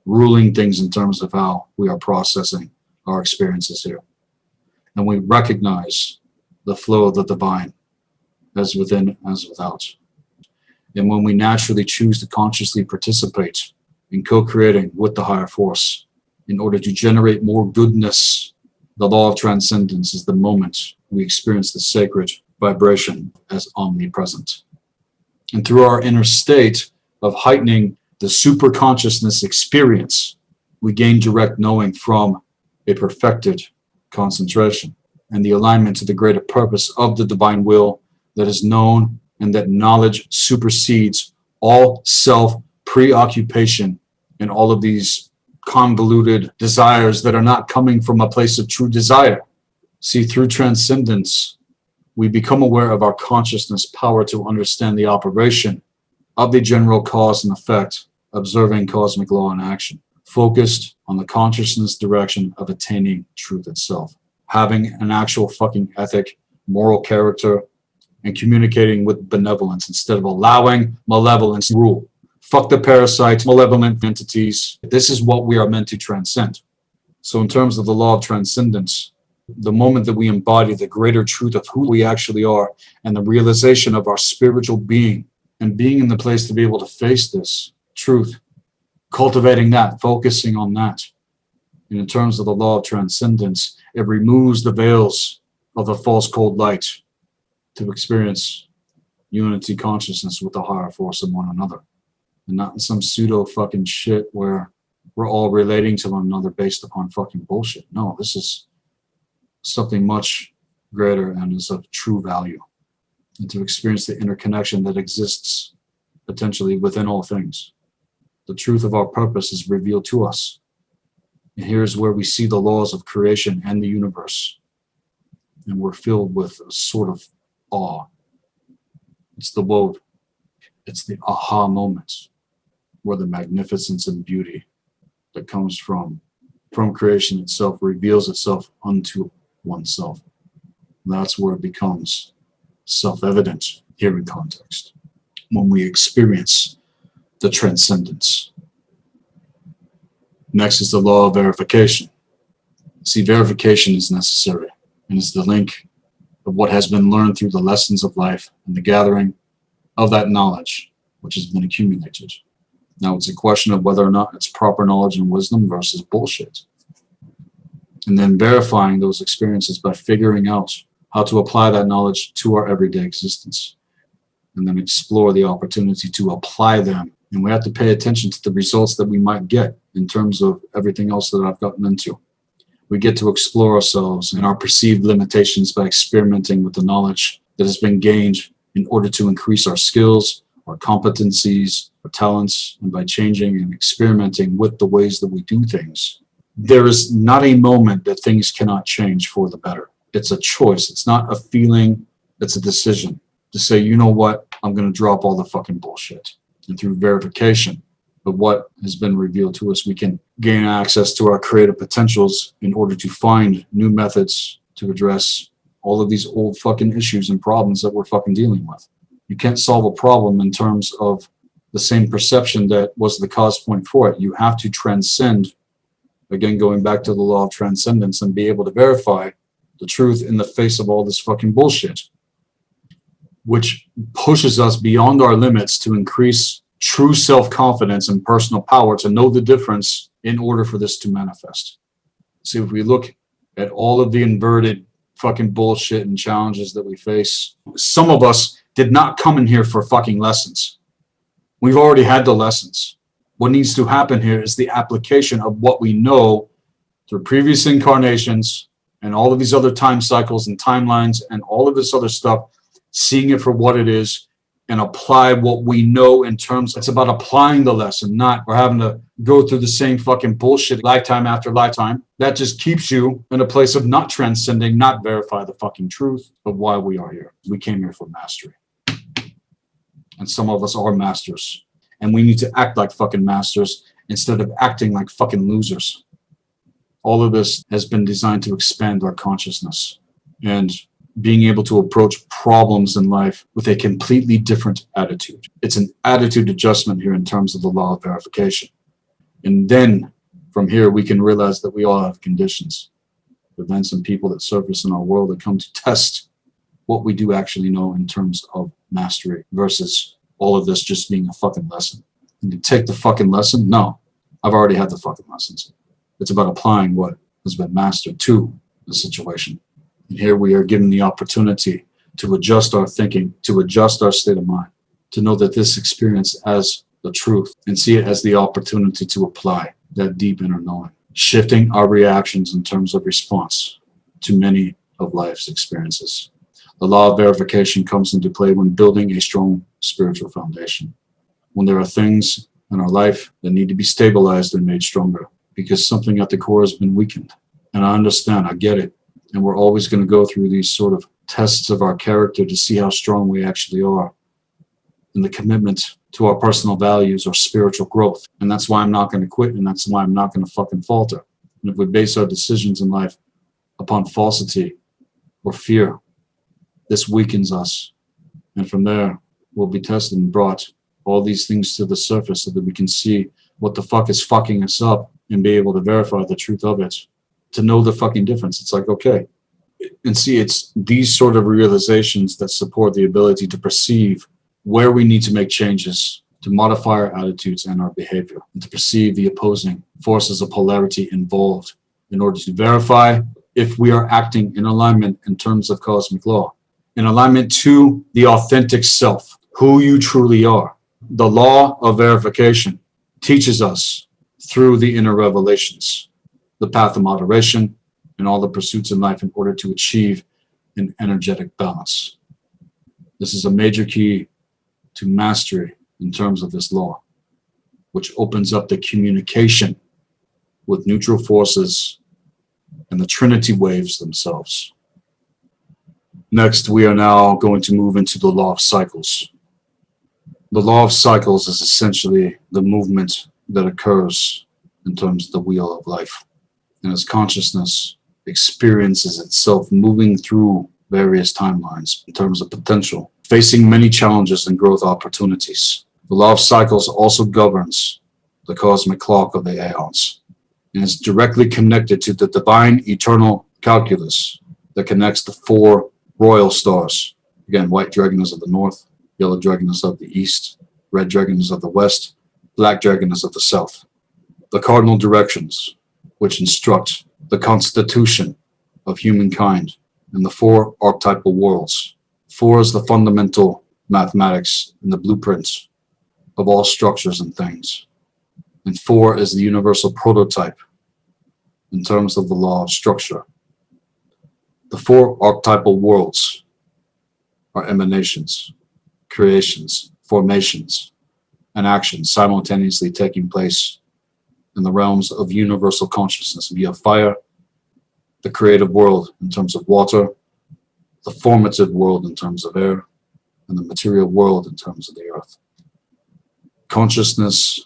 ruling things in terms of how we are processing our experiences here. And we recognize the flow of the divine as within as without. And when we naturally choose to consciously participate in co-creating with the higher force in order to generate more goodness, the law of transcendence is the moment we experience the sacred vibration as omnipresent. And through our inner state of heightening the super consciousness experience, we gain direct knowing from a perfected concentration and the alignment to the greater purpose of the divine will that is known, and that knowledge supersedes all self-preoccupation and all of these convoluted desires that are not coming from a place of true desire. See, through transcendence, we become aware of our consciousness power to understand the operation of the general cause and effect, observing cosmic law in action, focused on the consciousness direction of attaining truth itself, having an actual fucking ethic, moral character, and communicating with benevolence instead of allowing malevolence to rule. Fuck the parasites, malevolent entities. This is what we are meant to transcend. So in terms of the law of transcendence, the moment that we embody the greater truth of who we actually are and the realization of our spiritual being and being in the place to be able to face this truth, cultivating that, focusing on that. And in terms of the law of transcendence, it removes the veils of the false cold light to experience unity consciousness with the higher force and one another. And not in some pseudo fucking shit where we're all relating to one another based upon fucking bullshit. No, this is something much greater and is of true value. And to experience the interconnection that exists potentially within all things. The truth of our purpose is revealed to us. And here's where we see the laws of creation and the universe. And we're filled with a sort of awe. It's the woe. It's the aha moment where the magnificence and beauty that comes from creation itself reveals itself unto oneself. And that's where it becomes self-evident here in context, when we experience the transcendence. Next is the law of verification. See, verification is necessary, and it's the link of what has been learned through the lessons of life and the gathering of that knowledge which has been accumulated. Now it's a question of whether or not it's proper knowledge and wisdom versus bullshit. And then verifying those experiences by figuring out how to apply that knowledge to our everyday existence. And then explore the opportunity to apply them. And we have to pay attention to the results that we might get in terms of everything else that I've gotten into. We get to explore ourselves and our perceived limitations by experimenting with the knowledge that has been gained in order to increase our skills, our competencies, our talents, and by changing and experimenting with the ways that we do things. There is not a moment that things cannot change for the better. It's a choice. It's not a feeling. It's a decision to say, you know what? I'm going to drop all the fucking bullshit. And through verification of what has been revealed to us, we can gain access to our creative potentials in order to find new methods to address all of these old fucking issues and problems that we're fucking dealing with. You can't solve a problem in terms of the same perception that was the cause point for it. You have to transcend, again, going back to the law of transcendence, and be able to verify the truth in the face of all this fucking bullshit, which pushes us beyond our limits to increase true self-confidence and personal power to know the difference in order for this to manifest. See, if we look at all of the inverted fucking bullshit and challenges that we face, some of us did not come in here for fucking lessons. We've already had the lessons. What needs to happen here is the application of what we know through previous incarnations and all of these other time cycles and timelines and all of this other stuff, seeing it for what it is and apply what we know in terms. It's about applying the lesson, not we're having to go through the same fucking bullshit lifetime after lifetime. That just keeps you in a place of not transcending, not verify the fucking truth of why we are here. We came here for mastery. And some of us are masters. And we need to act like fucking masters instead of acting like fucking losers. All of this has been designed to expand our consciousness and being able to approach problems in life with a completely different attitude. It's an attitude adjustment here in terms of the law of verification. And then from here, we can realize that we all have conditions, events and people that surface in our world that come to test what we do actually know in terms of mastery versus all of this just being a fucking lesson. And to take the fucking lesson? No, I've already had the fucking lessons. It's about applying what has been mastered to the situation. And here we are given the opportunity to adjust our thinking, to adjust our state of mind, to know that this experience as the truth and see it as the opportunity to apply that deep inner knowing, shifting our reactions in terms of response to many of life's experiences. The law of verification comes into play when building a strong spiritual foundation, when there are things in our life that need to be stabilized and made stronger because something at the core has been weakened. And I understand, I get it. And we're always going to go through these sort of tests of our character to see how strong we actually are in the commitment to our personal values or spiritual growth. And that's why I'm not going to quit, and that's why I'm not going to fucking falter. And if we base our decisions in life upon falsity or fear, this weakens us. And from there, we'll be tested and brought all these things to the surface so that we can see what the fuck is fucking us up and be able to verify the truth of it. To know the fucking difference. It's like, okay. And see, it's these sort of realizations that support the ability to perceive where we need to make changes, to modify our attitudes and our behavior, and to perceive the opposing forces of polarity involved in order to verify if we are acting in alignment in terms of cosmic law, in alignment to the authentic self, who you truly are. The law of verification teaches us through the inner revelations, the path of moderation, and all the pursuits in life in order to achieve an energetic balance. This is a major key to mastery in terms of this law, which opens up the communication with neutral forces and the Trinity waves themselves. Next, we are now going to move into the law of cycles. The law of cycles is essentially the movement that occurs in terms of the wheel of life. And as consciousness experiences itself moving through various timelines in terms of potential, facing many challenges and growth opportunities. The law of cycles also governs the cosmic clock of the aeons and is directly connected to the divine eternal calculus that connects the four royal stars. Again, white dragon is of the north, yellow dragon is of the east, red dragon is of the west, black dragon is of the south. The cardinal directions, which instruct the constitution of humankind and the four archetypal worlds. Four is the fundamental mathematics and the blueprints of all structures and things. And four is the universal prototype in terms of the law of structure. The four archetypal worlds are emanations, creations, formations, and actions simultaneously taking place in the realms of universal consciousness via fire, the creative world in terms of water, the formative world in terms of air, and the material world in terms of the earth. Consciousness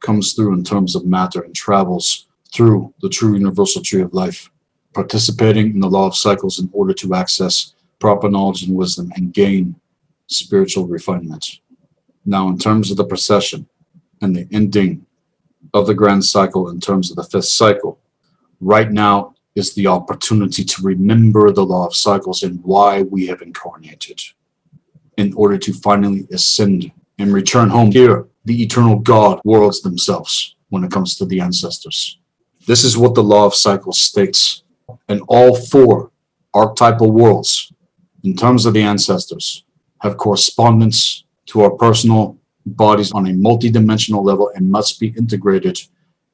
comes through in terms of matter and travels through the true universal tree of life, participating in the law of cycles in order to access proper knowledge and wisdom and gain spiritual refinement. Now, in terms of the procession and the ending of the grand cycle in terms of the fifth cycle, right now is the opportunity to remember the law of cycles and why we have incarnated in order to finally ascend and return home here, the eternal God worlds themselves when it comes to the ancestors. This is what the law of cycles states. And all four archetypal worlds in terms of the ancestors have correspondence to our personal bodies on a multidimensional level and must be integrated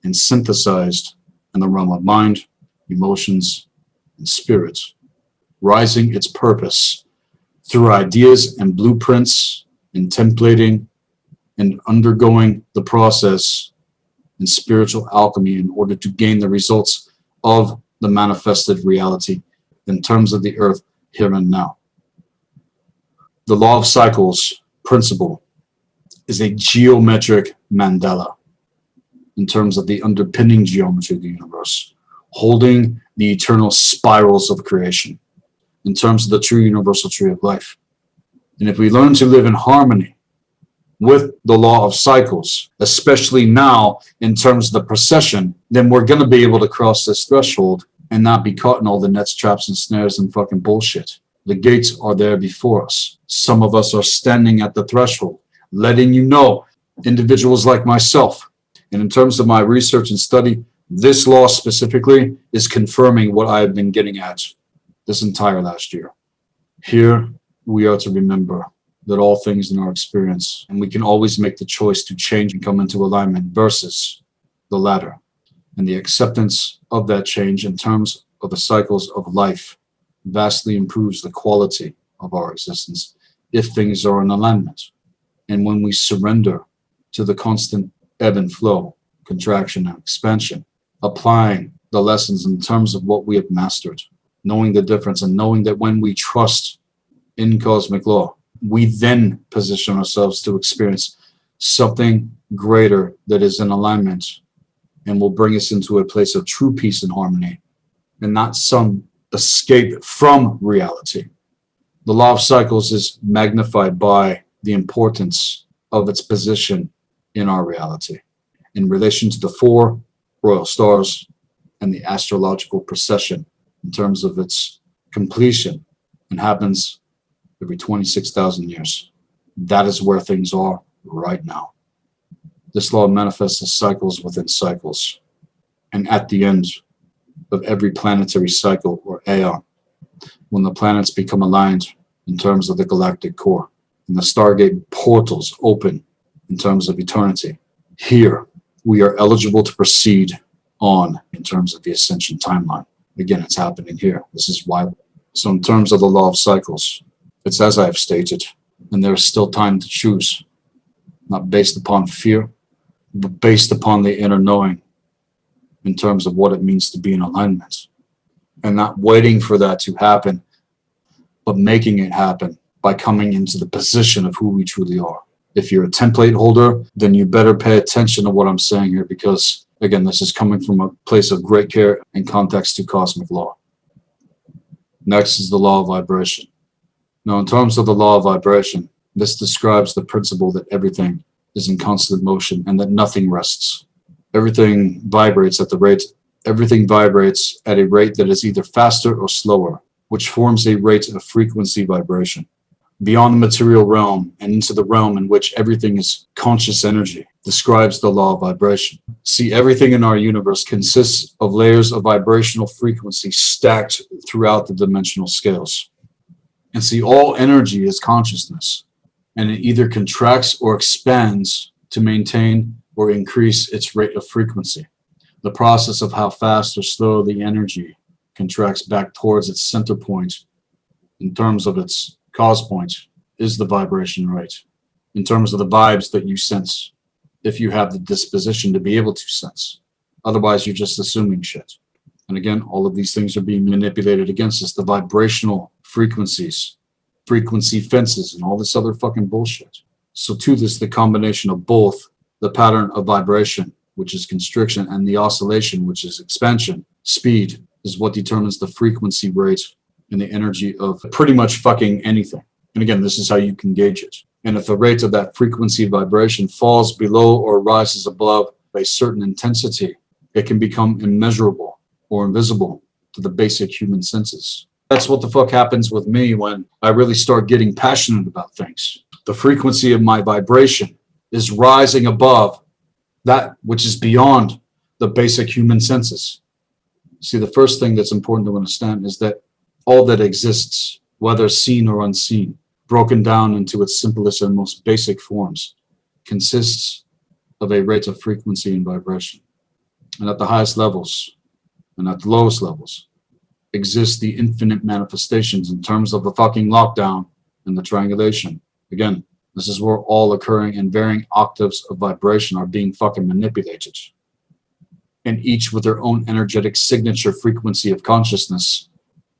and synthesized in the realm of mind, emotions, and spirit, rising its purpose through ideas and blueprints and templating and undergoing the process in spiritual alchemy in order to gain the results of the manifested reality in terms of the earth here and now. The law of cycles principle is a geometric mandala in terms of the underpinning geometry of the universe, holding the eternal spirals of creation in terms of the true universal tree of life. And if we learn to live in harmony with the law of cycles, especially now in terms of the procession, then we're going to be able to cross this threshold and not be caught in all the nets, traps, and snares and fucking bullshit. The gates are there before us. Some of us are standing at the threshold, letting you know, individuals like myself, and in terms of my research and study, this law specifically is confirming what I have been getting at this entire last year. Here, we are to remember that all things in our experience, and we can always make the choice to change and come into alignment versus the latter. And the acceptance of that change in terms of the cycles of life vastly improves the quality of our existence if things are in alignment. And when we surrender to the constant ebb and flow, contraction and expansion, applying the lessons in terms of what we have mastered, knowing the difference and knowing that when we trust in cosmic law, we then position ourselves to experience something greater that is in alignment and will bring us into a place of true peace and harmony and not some escape from reality. The law of cycles is magnified by the importance of its position in our reality in relation to the 4 royal stars and the astrological procession in terms of its completion and happens every 26,000 years. That is where things are right now. This law manifests as cycles within cycles. And at the end of every planetary cycle or aeon, when the planets become aligned in terms of the galactic core and the Stargate portals open in terms of eternity, here we are eligible to proceed on in terms of the ascension timeline. Again, it's happening here. This is why. So in terms of the law of cycles, it's as I have stated, and there is still time to choose, not based upon fear, but based upon the inner knowing in terms of what it means to be in alignment, and not waiting for that to happen, but making it happen by coming into the position of who we truly are. If you're a template holder, then you better pay attention to what I'm saying here, because again, this is coming from a place of great care and context to cosmic law. Next is the law of vibration. Now, in terms of the law of vibration, this describes the principle that everything is in constant motion and that nothing rests. Everything vibrates at a rate that is either faster or slower, which forms a rate of frequency vibration. Beyond the material realm and into the realm in which everything is conscious energy describes the law of vibration. See, everything in our universe consists of layers of vibrational frequency stacked throughout the dimensional scales. And see, all energy is consciousness, and it either contracts or expands to maintain or increase its rate of frequency. The process of how fast or slow the energy contracts back towards its center point in terms of its cause point is the vibration rate, in terms of the vibes that you sense, if you have the disposition to be able to sense. Otherwise, you're just assuming shit. And again, all of these things are being manipulated against us. The vibrational frequencies, frequency fences, and all this other fucking bullshit. So to this, the combination of both the pattern of vibration, which is constriction, and the oscillation, which is expansion, speed, is what determines the frequency rate and the energy of pretty much fucking anything. And again, this is how you can gauge it. And if the rate of that frequency vibration falls below or rises above a certain intensity, it can become immeasurable or invisible to the basic human senses. That's what the fuck happens with me when I really start getting passionate about things. The frequency of my vibration is rising above that which is beyond the basic human senses. See, the first thing that's important to understand is that all that exists, whether seen or unseen, broken down into its simplest and most basic forms, consists of a rate of frequency and vibration. And at the highest levels and at the lowest levels exist the infinite manifestations in terms of the fucking lockdown and the triangulation. Again, this is where all occurring and varying octaves of vibration are being fucking manipulated. And each with their own energetic signature frequency of consciousness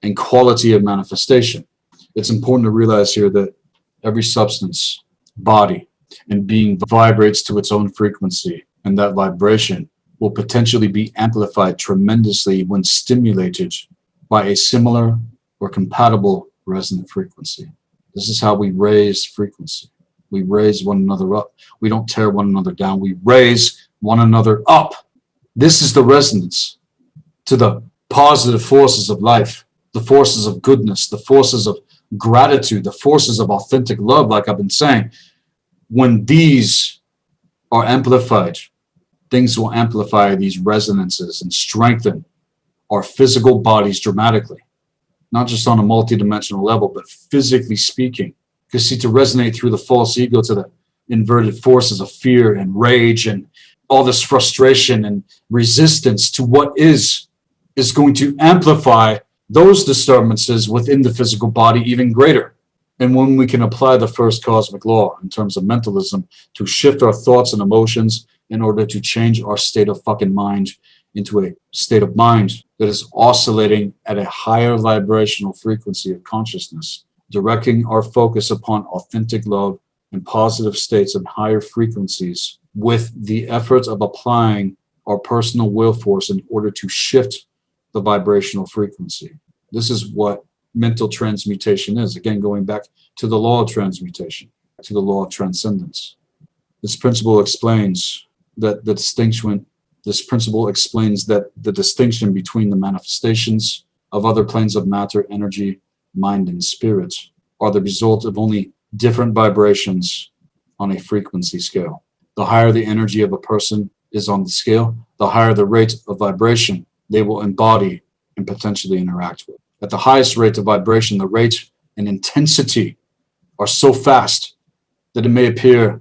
and quality of manifestation. It's important to realize here that every substance, body, and being vibrates to its own frequency, and that vibration will potentially be amplified tremendously when stimulated by a similar or compatible resonant frequency. This is how we raise frequency. We raise one another up. We don't tear one another down. We raise one another up. This is the resonance to the positive forces of life, the forces of goodness, the forces of gratitude, the forces of authentic love, like I've been saying. When these are amplified, things will amplify these resonances and strengthen our physical bodies dramatically, not just on a multidimensional level, but physically speaking. Because see, to resonate through the false ego to the inverted forces of fear and rage and all this frustration and resistance to what is going to amplify those disturbances within the physical body even greater. And when we can apply the first cosmic law in terms of mentalism to shift our thoughts and emotions in order to change our state of fucking mind into a state of mind that is oscillating at a higher vibrational frequency of consciousness, directing our focus upon authentic love and positive states and higher frequencies with the efforts of applying our personal will force in order to shift the vibrational frequency. This is what mental transmutation is. Again, going back to the law of transmutation, to the law of transcendence. This principle explains that the distinction between the manifestations of other planes of matter, energy, mind, and spirit are the result of only different vibrations on a frequency scale. The higher the energy of a person is on the scale, the higher the rate of vibration they will embody and potentially interact with. At the highest rate of vibration, the rate and intensity are so fast that it may appear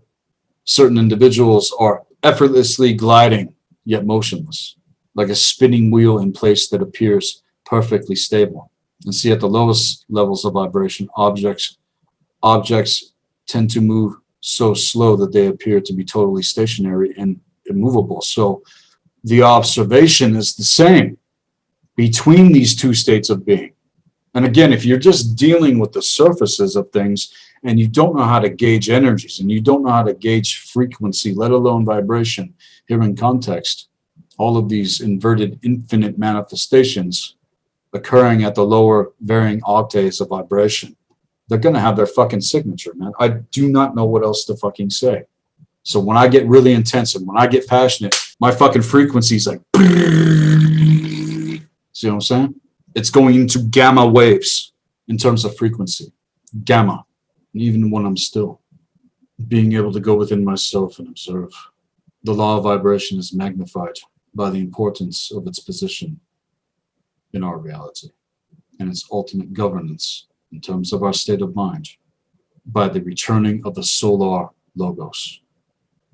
certain individuals are effortlessly gliding, yet motionless, like a spinning wheel in place that appears perfectly stable. And see, at the lowest levels of vibration, objects tend to move so slow that they appear to be totally stationary and immovable. So the observation is the same between these two states of being. And again, if you're just dealing with the surfaces of things and you don't know how to gauge energies and you don't know how to gauge frequency, let alone vibration, here in context, all of these inverted infinite manifestations occurring at the lower varying octaves of vibration, they're going to have their fucking signature, man. I do not know what else to fucking say. So when I get really intense and when I get passionate, my fucking frequency is like, see what I'm saying? It's going into gamma waves in terms of frequency, gamma. And even when I'm still, being able to go within myself and observe. The law of vibration is magnified by the importance of its position in our reality and its ultimate governance in terms of our state of mind by the returning of the solar logos.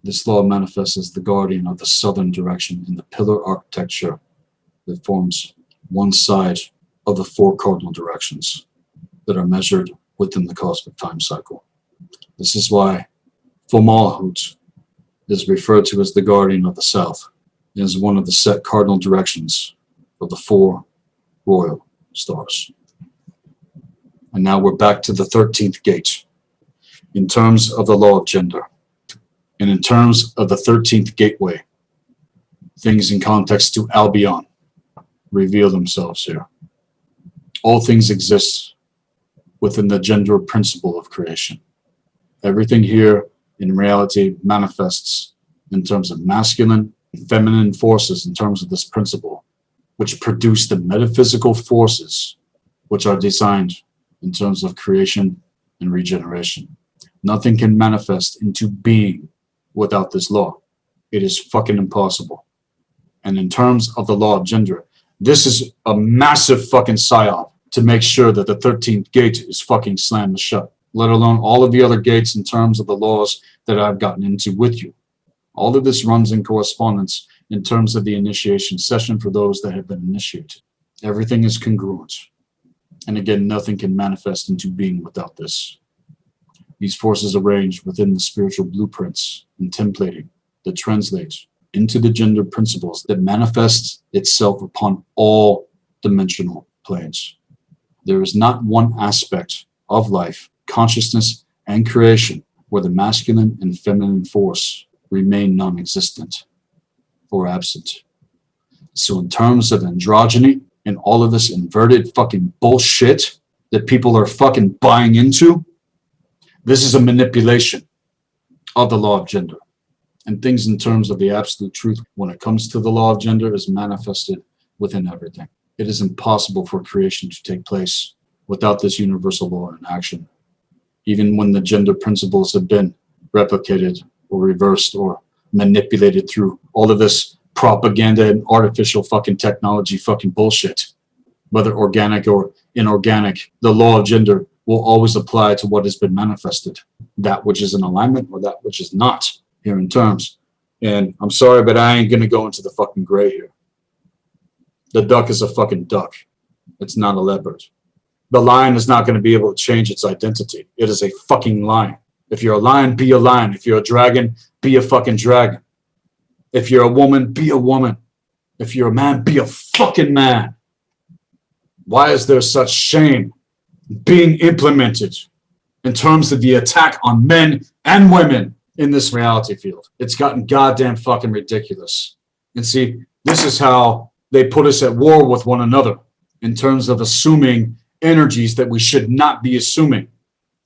This law manifests as the guardian of the southern direction in the pillar architecture that forms one side of the four cardinal directions that are measured within the cosmic time cycle. This is why Fomalhaut is referred to as the guardian of the south. It is one of the set cardinal directions of the four royal stars. And now we're back to the 13th gate. In terms of the law of gender, and in terms of the 13th gateway, things in context to Albion reveal themselves here. All things exist within the gender principle of creation. Everything here in reality manifests in terms of masculine and feminine forces in terms of this principle, which produce the metaphysical forces which are designed in terms of creation and regeneration. Nothing can manifest into being without this law. It is fucking impossible. And in terms of the law of gender, this is a massive fucking psyop to make sure that the 13th gate is fucking slammed shut. let alone all of the other gates in terms of the laws that I've gotten into with you. All of this runs in correspondence in terms of the initiation session for those that have been initiated. Everything is congruent. And again, nothing can manifest into being without this. These forces arranged within the spiritual blueprints and templating that translate into the gender principles that manifest itself upon all dimensional planes. There is not one aspect of life, consciousness, and creation where the masculine and feminine force remain non-existent or absent. So in terms of androgyny and all of this inverted fucking bullshit that people are fucking buying into, this is a manipulation of the law of gender. And things in terms of the absolute truth when it comes to the law of gender is manifested within everything. It is impossible for creation to take place without this universal law in action. Even when the gender principles have been replicated or reversed or manipulated through all of this propaganda and artificial fucking technology fucking bullshit, whether organic or inorganic, the law of gender will always apply to what has been manifested, that which is in alignment or that which is not, here in terms. And I'm sorry, but I ain't gonna go into the fucking gray here. The duck is a fucking duck. It's not a leopard. The lion is not going to be able to change its identity. It is a fucking lion. If you're a lion, be a lion. If you're a dragon, be a fucking dragon. If you're a woman, be a woman. If you're a man, be a fucking man. Why is there such shame being implemented in terms of the attack on men and women in this reality field? It's gotten goddamn fucking ridiculous. And see, this is how they put us at war with one another in terms of assuming energies that we should not be assuming.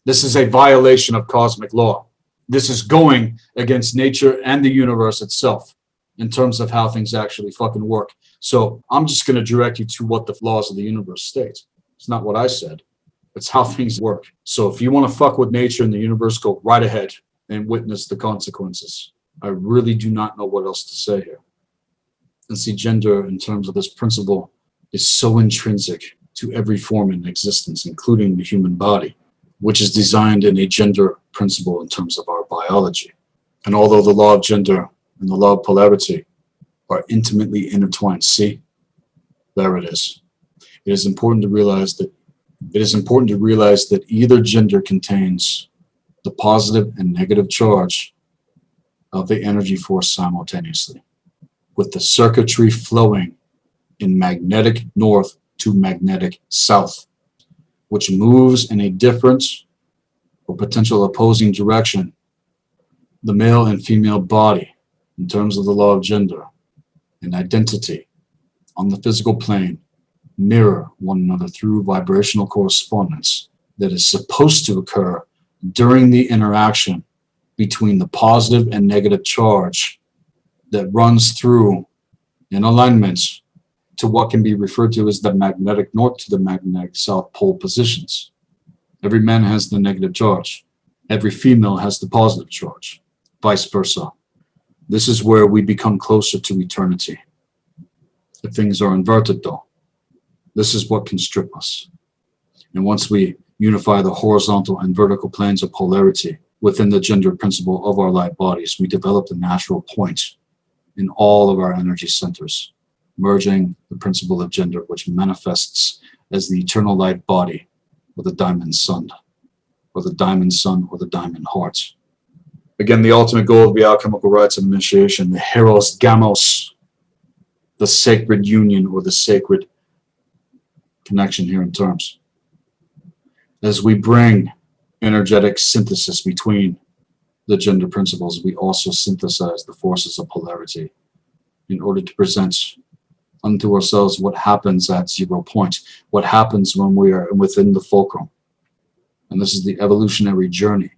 This is a violation of cosmic law. This is going against nature and the universe itself in terms of how things actually fucking work. So I'm just going to direct you to what the laws of the universe state. It's not what I said. It's how things work. So if you want to fuck with nature and the universe, go right ahead and witness the consequences. I really do not know what else to say here. And see, gender in terms of this principle is so intrinsic to every form in existence, including the human body, which is designed in a gender principle in terms of our biology. And although the law of gender and the law of polarity are intimately intertwined, see, there it is. It is important to realize that either gender contains the positive and negative charge of the energy force simultaneously, with the circuitry flowing in magnetic north to magnetic south, which moves in a different or potential opposing direction. The male and female body, in terms of the law of gender and identity on the physical plane, mirror one another through vibrational correspondence that is supposed to occur during the interaction between the positive and negative charge that runs through in alignment to what can be referred to as the magnetic north to the magnetic south pole positions. Every man has the negative charge. Every female has the positive charge, vice versa. This is where we become closer to eternity. If things are inverted, though, this is what can strip us. And once we unify the horizontal and vertical planes of polarity within the gender principle of our light bodies, we develop the natural point in all of our energy centers, merging the principle of gender, which manifests as the eternal light body, or the diamond sun, or the diamond sun, or the diamond heart. Again, the ultimate goal of the alchemical rites of initiation, the Heros Gamos, the sacred union, or the sacred connection here in terms. As we bring energetic synthesis between the gender principles, we also synthesize the forces of polarity in order to present unto ourselves what happens at 0 point, what happens when we are within the fulcrum. And this is the evolutionary journey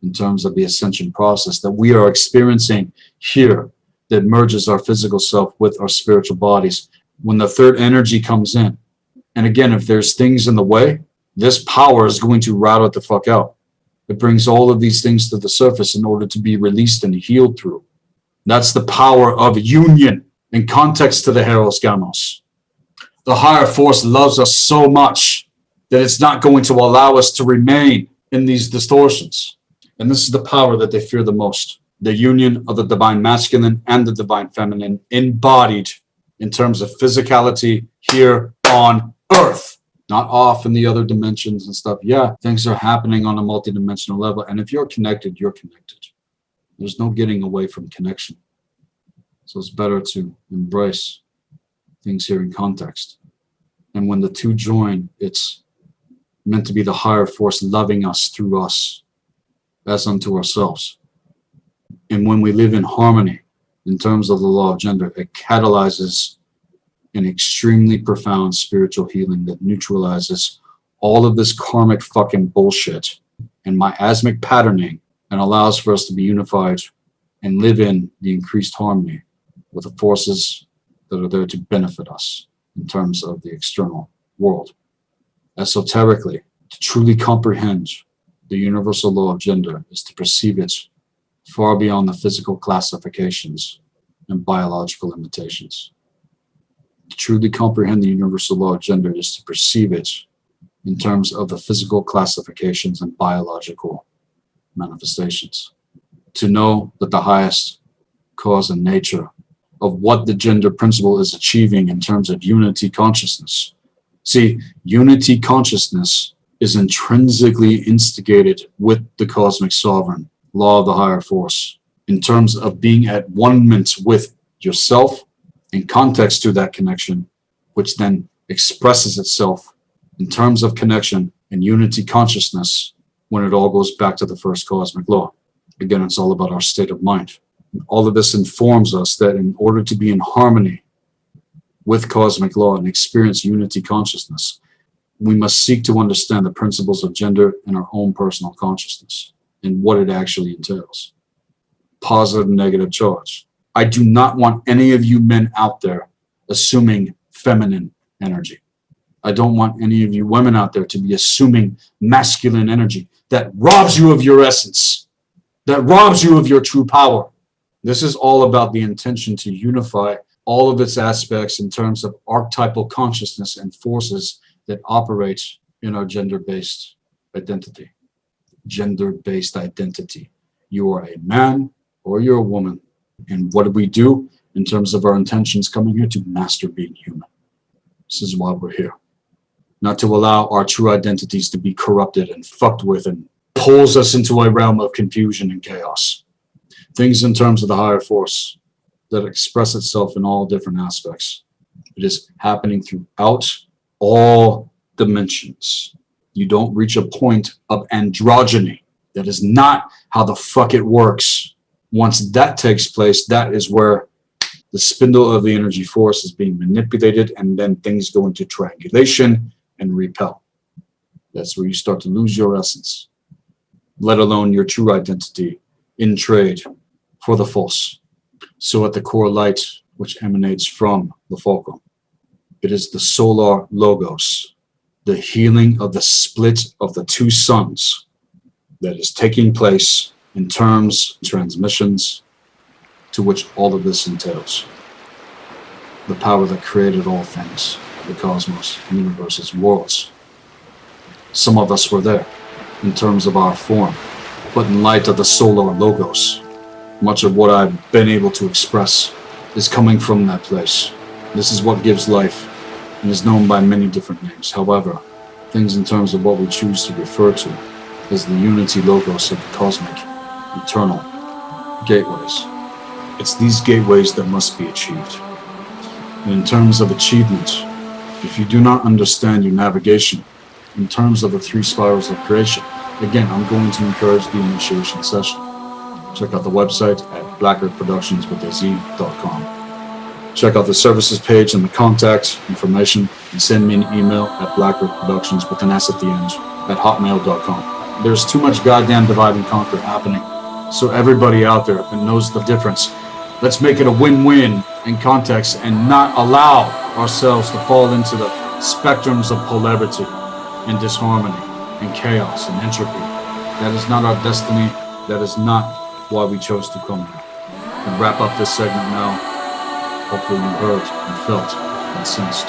in terms of the ascension process that we are experiencing here that merges our physical self with our spiritual bodies. When the third energy comes in, and again, if there's things in the way, this power is going to route it the fuck out. It brings all of these things to the surface in order to be released and healed through. That's the power of union in context to the Heros Gamos. The higher force loves us so much that it's not going to allow us to remain in these distortions. And this is the power that they fear the most. The union of the divine masculine and the divine feminine embodied in terms of physicality here on Earth, not off in the other dimensions and stuff. Yeah, things are happening on a multidimensional level. And if you're connected, you're connected. There's no getting away from connection. So it's better to embrace things here in context. And when the two join, it's meant to be the higher force loving us through us as unto ourselves. And when we live in harmony in terms of the law of gender, it catalyzes an extremely profound spiritual healing that neutralizes all of this karmic fucking bullshit and miasmic patterning, and allows for us to be unified and live in the increased harmony with the forces that are there to benefit us in terms of the external world. Esoterically, to truly comprehend the universal law of gender is to perceive it far beyond the physical classifications and biological limitations. To truly comprehend the universal law of gender is to perceive it in terms of the physical classifications and biological manifestations. To know that the highest cause and nature of what the gender principle is achieving in terms of unity consciousness. See, unity consciousness is intrinsically instigated with the cosmic sovereign, law of the higher force, in terms of being at one-ment with yourself in context to that connection, which then expresses itself in terms of connection and unity consciousness when it all goes back to the first cosmic law. Again, it's all about our state of mind. All of this informs us that in order to be in harmony with cosmic law and experience unity consciousness, we must seek to understand the principles of gender in our own personal consciousness and what it actually entails. Positive and negative charge. I do not want any of you men out there assuming feminine energy. I don't want any of you women out there to be assuming masculine energy that robs you of your essence, that robs you of your true power. This is all about the intention to unify all of its aspects in terms of archetypal consciousness and forces that operate in our gender-based identity. Gender-based identity. You are a man or you're a woman. And what do we do in terms of our intentions coming here? To master being human. This is why we're here. Not to allow our true identities to be corrupted and fucked with and pulls us into a realm of confusion and chaos. Things in terms of the higher force that express itself in all different aspects. It is happening throughout all dimensions. You don't reach a point of androgyny. That is not how the fuck it works. Once that takes place, that is where the spindle of the energy force is being manipulated, and then things go into triangulation and repel. That's where you start to lose your essence, let alone your true identity in trade for the false. So at the core light, which emanates from the fulcrum, it is the solar logos, the healing of the split of the two suns that is taking place in terms, transmissions, to which all of this entails. The power that created all things, the cosmos, universes, worlds. Some of us were there in terms of our form, but in light of the solar logos, much of what I've been able to express is coming from that place. This is what gives life and is known by many different names. However, things in terms of what we choose to refer to as the unity logos of the cosmic, eternal gateways. It's these gateways that must be achieved. And in terms of achievement, if you do not understand your navigation in terms of the three spirals of creation, again, I'm going to encourage the initiation session. Check out the website at blackearthproductions.com. Check out the services page and the contact information, and send me an email at blackearthproductions with an S at the end at hotmail.com. There's too much goddamn divide and conquer happening. So everybody out there that knows the difference, let's make it a win-win in context and not allow ourselves to fall into the spectrums of polarity and disharmony and chaos and entropy. That is not our destiny. That is not why we chose to come here. And wrap up this segment now. Hopefully you heard and felt and sensed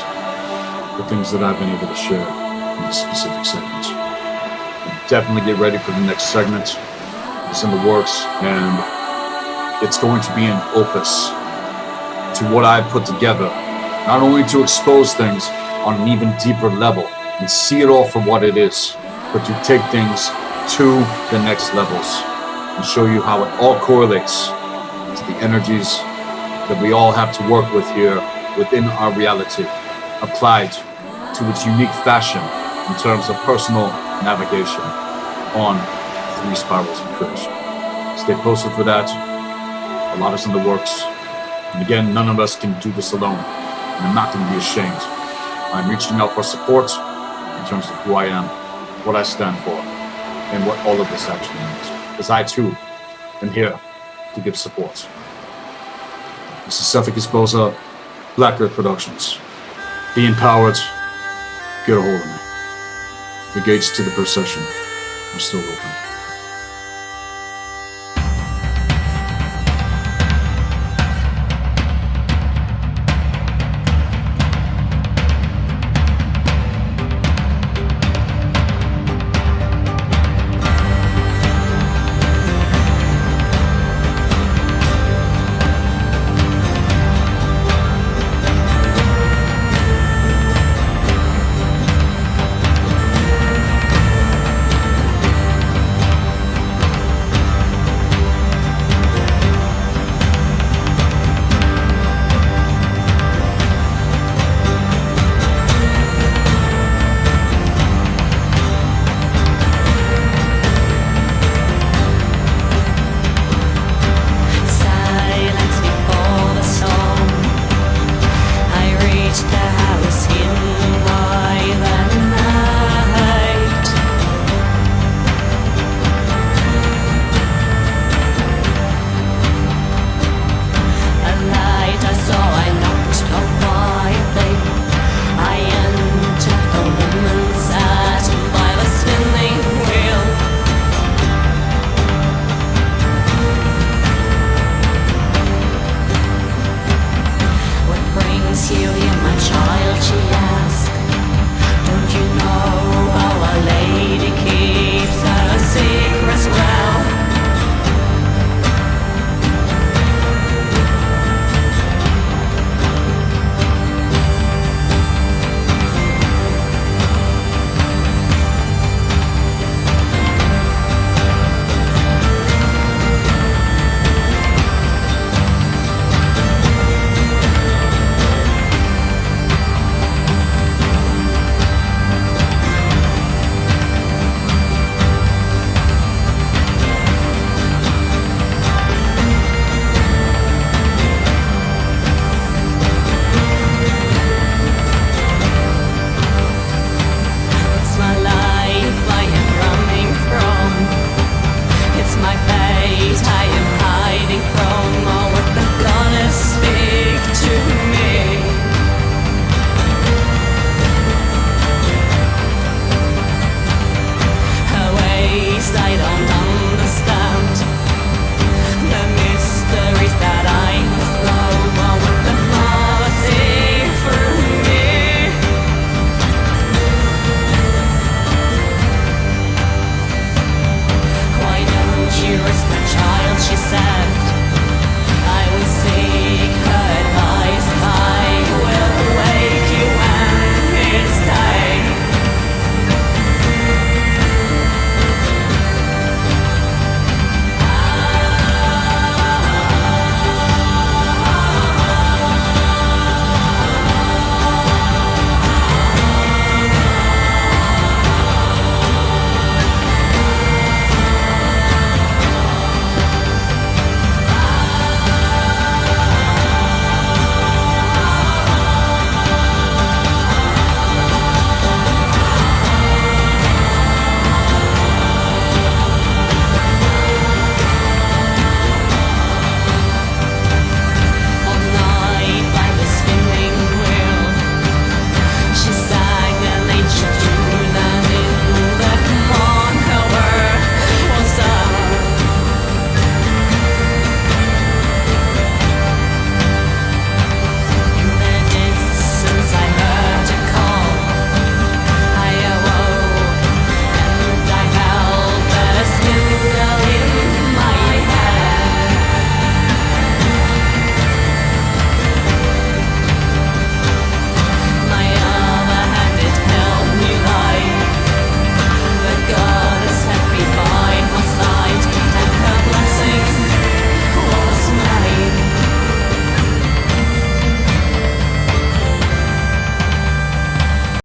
the things that I've been able to share in this specific segment. definitely get ready for the next segment. It's in the works, and it's going to be an opus to what I've put together, not only to expose things on an even deeper level and see it all for what it is, but to take things to the next levels and show you how it all correlates to the energies that we all have to work with here within our reality, applied to its unique fashion in terms of personal navigation on 3 spirals of creation. Stay posted for that. A lot is in the works. And again, none of us can do this alone. And I'm not going to be ashamed. I'm reaching out for support in terms of who I am, what I stand for, and what all of this actually means. Because I too am here to give support. This is Seth Esposa, Black Earth Productions. Be empowered. Get a hold of me. The gates to the procession are still open.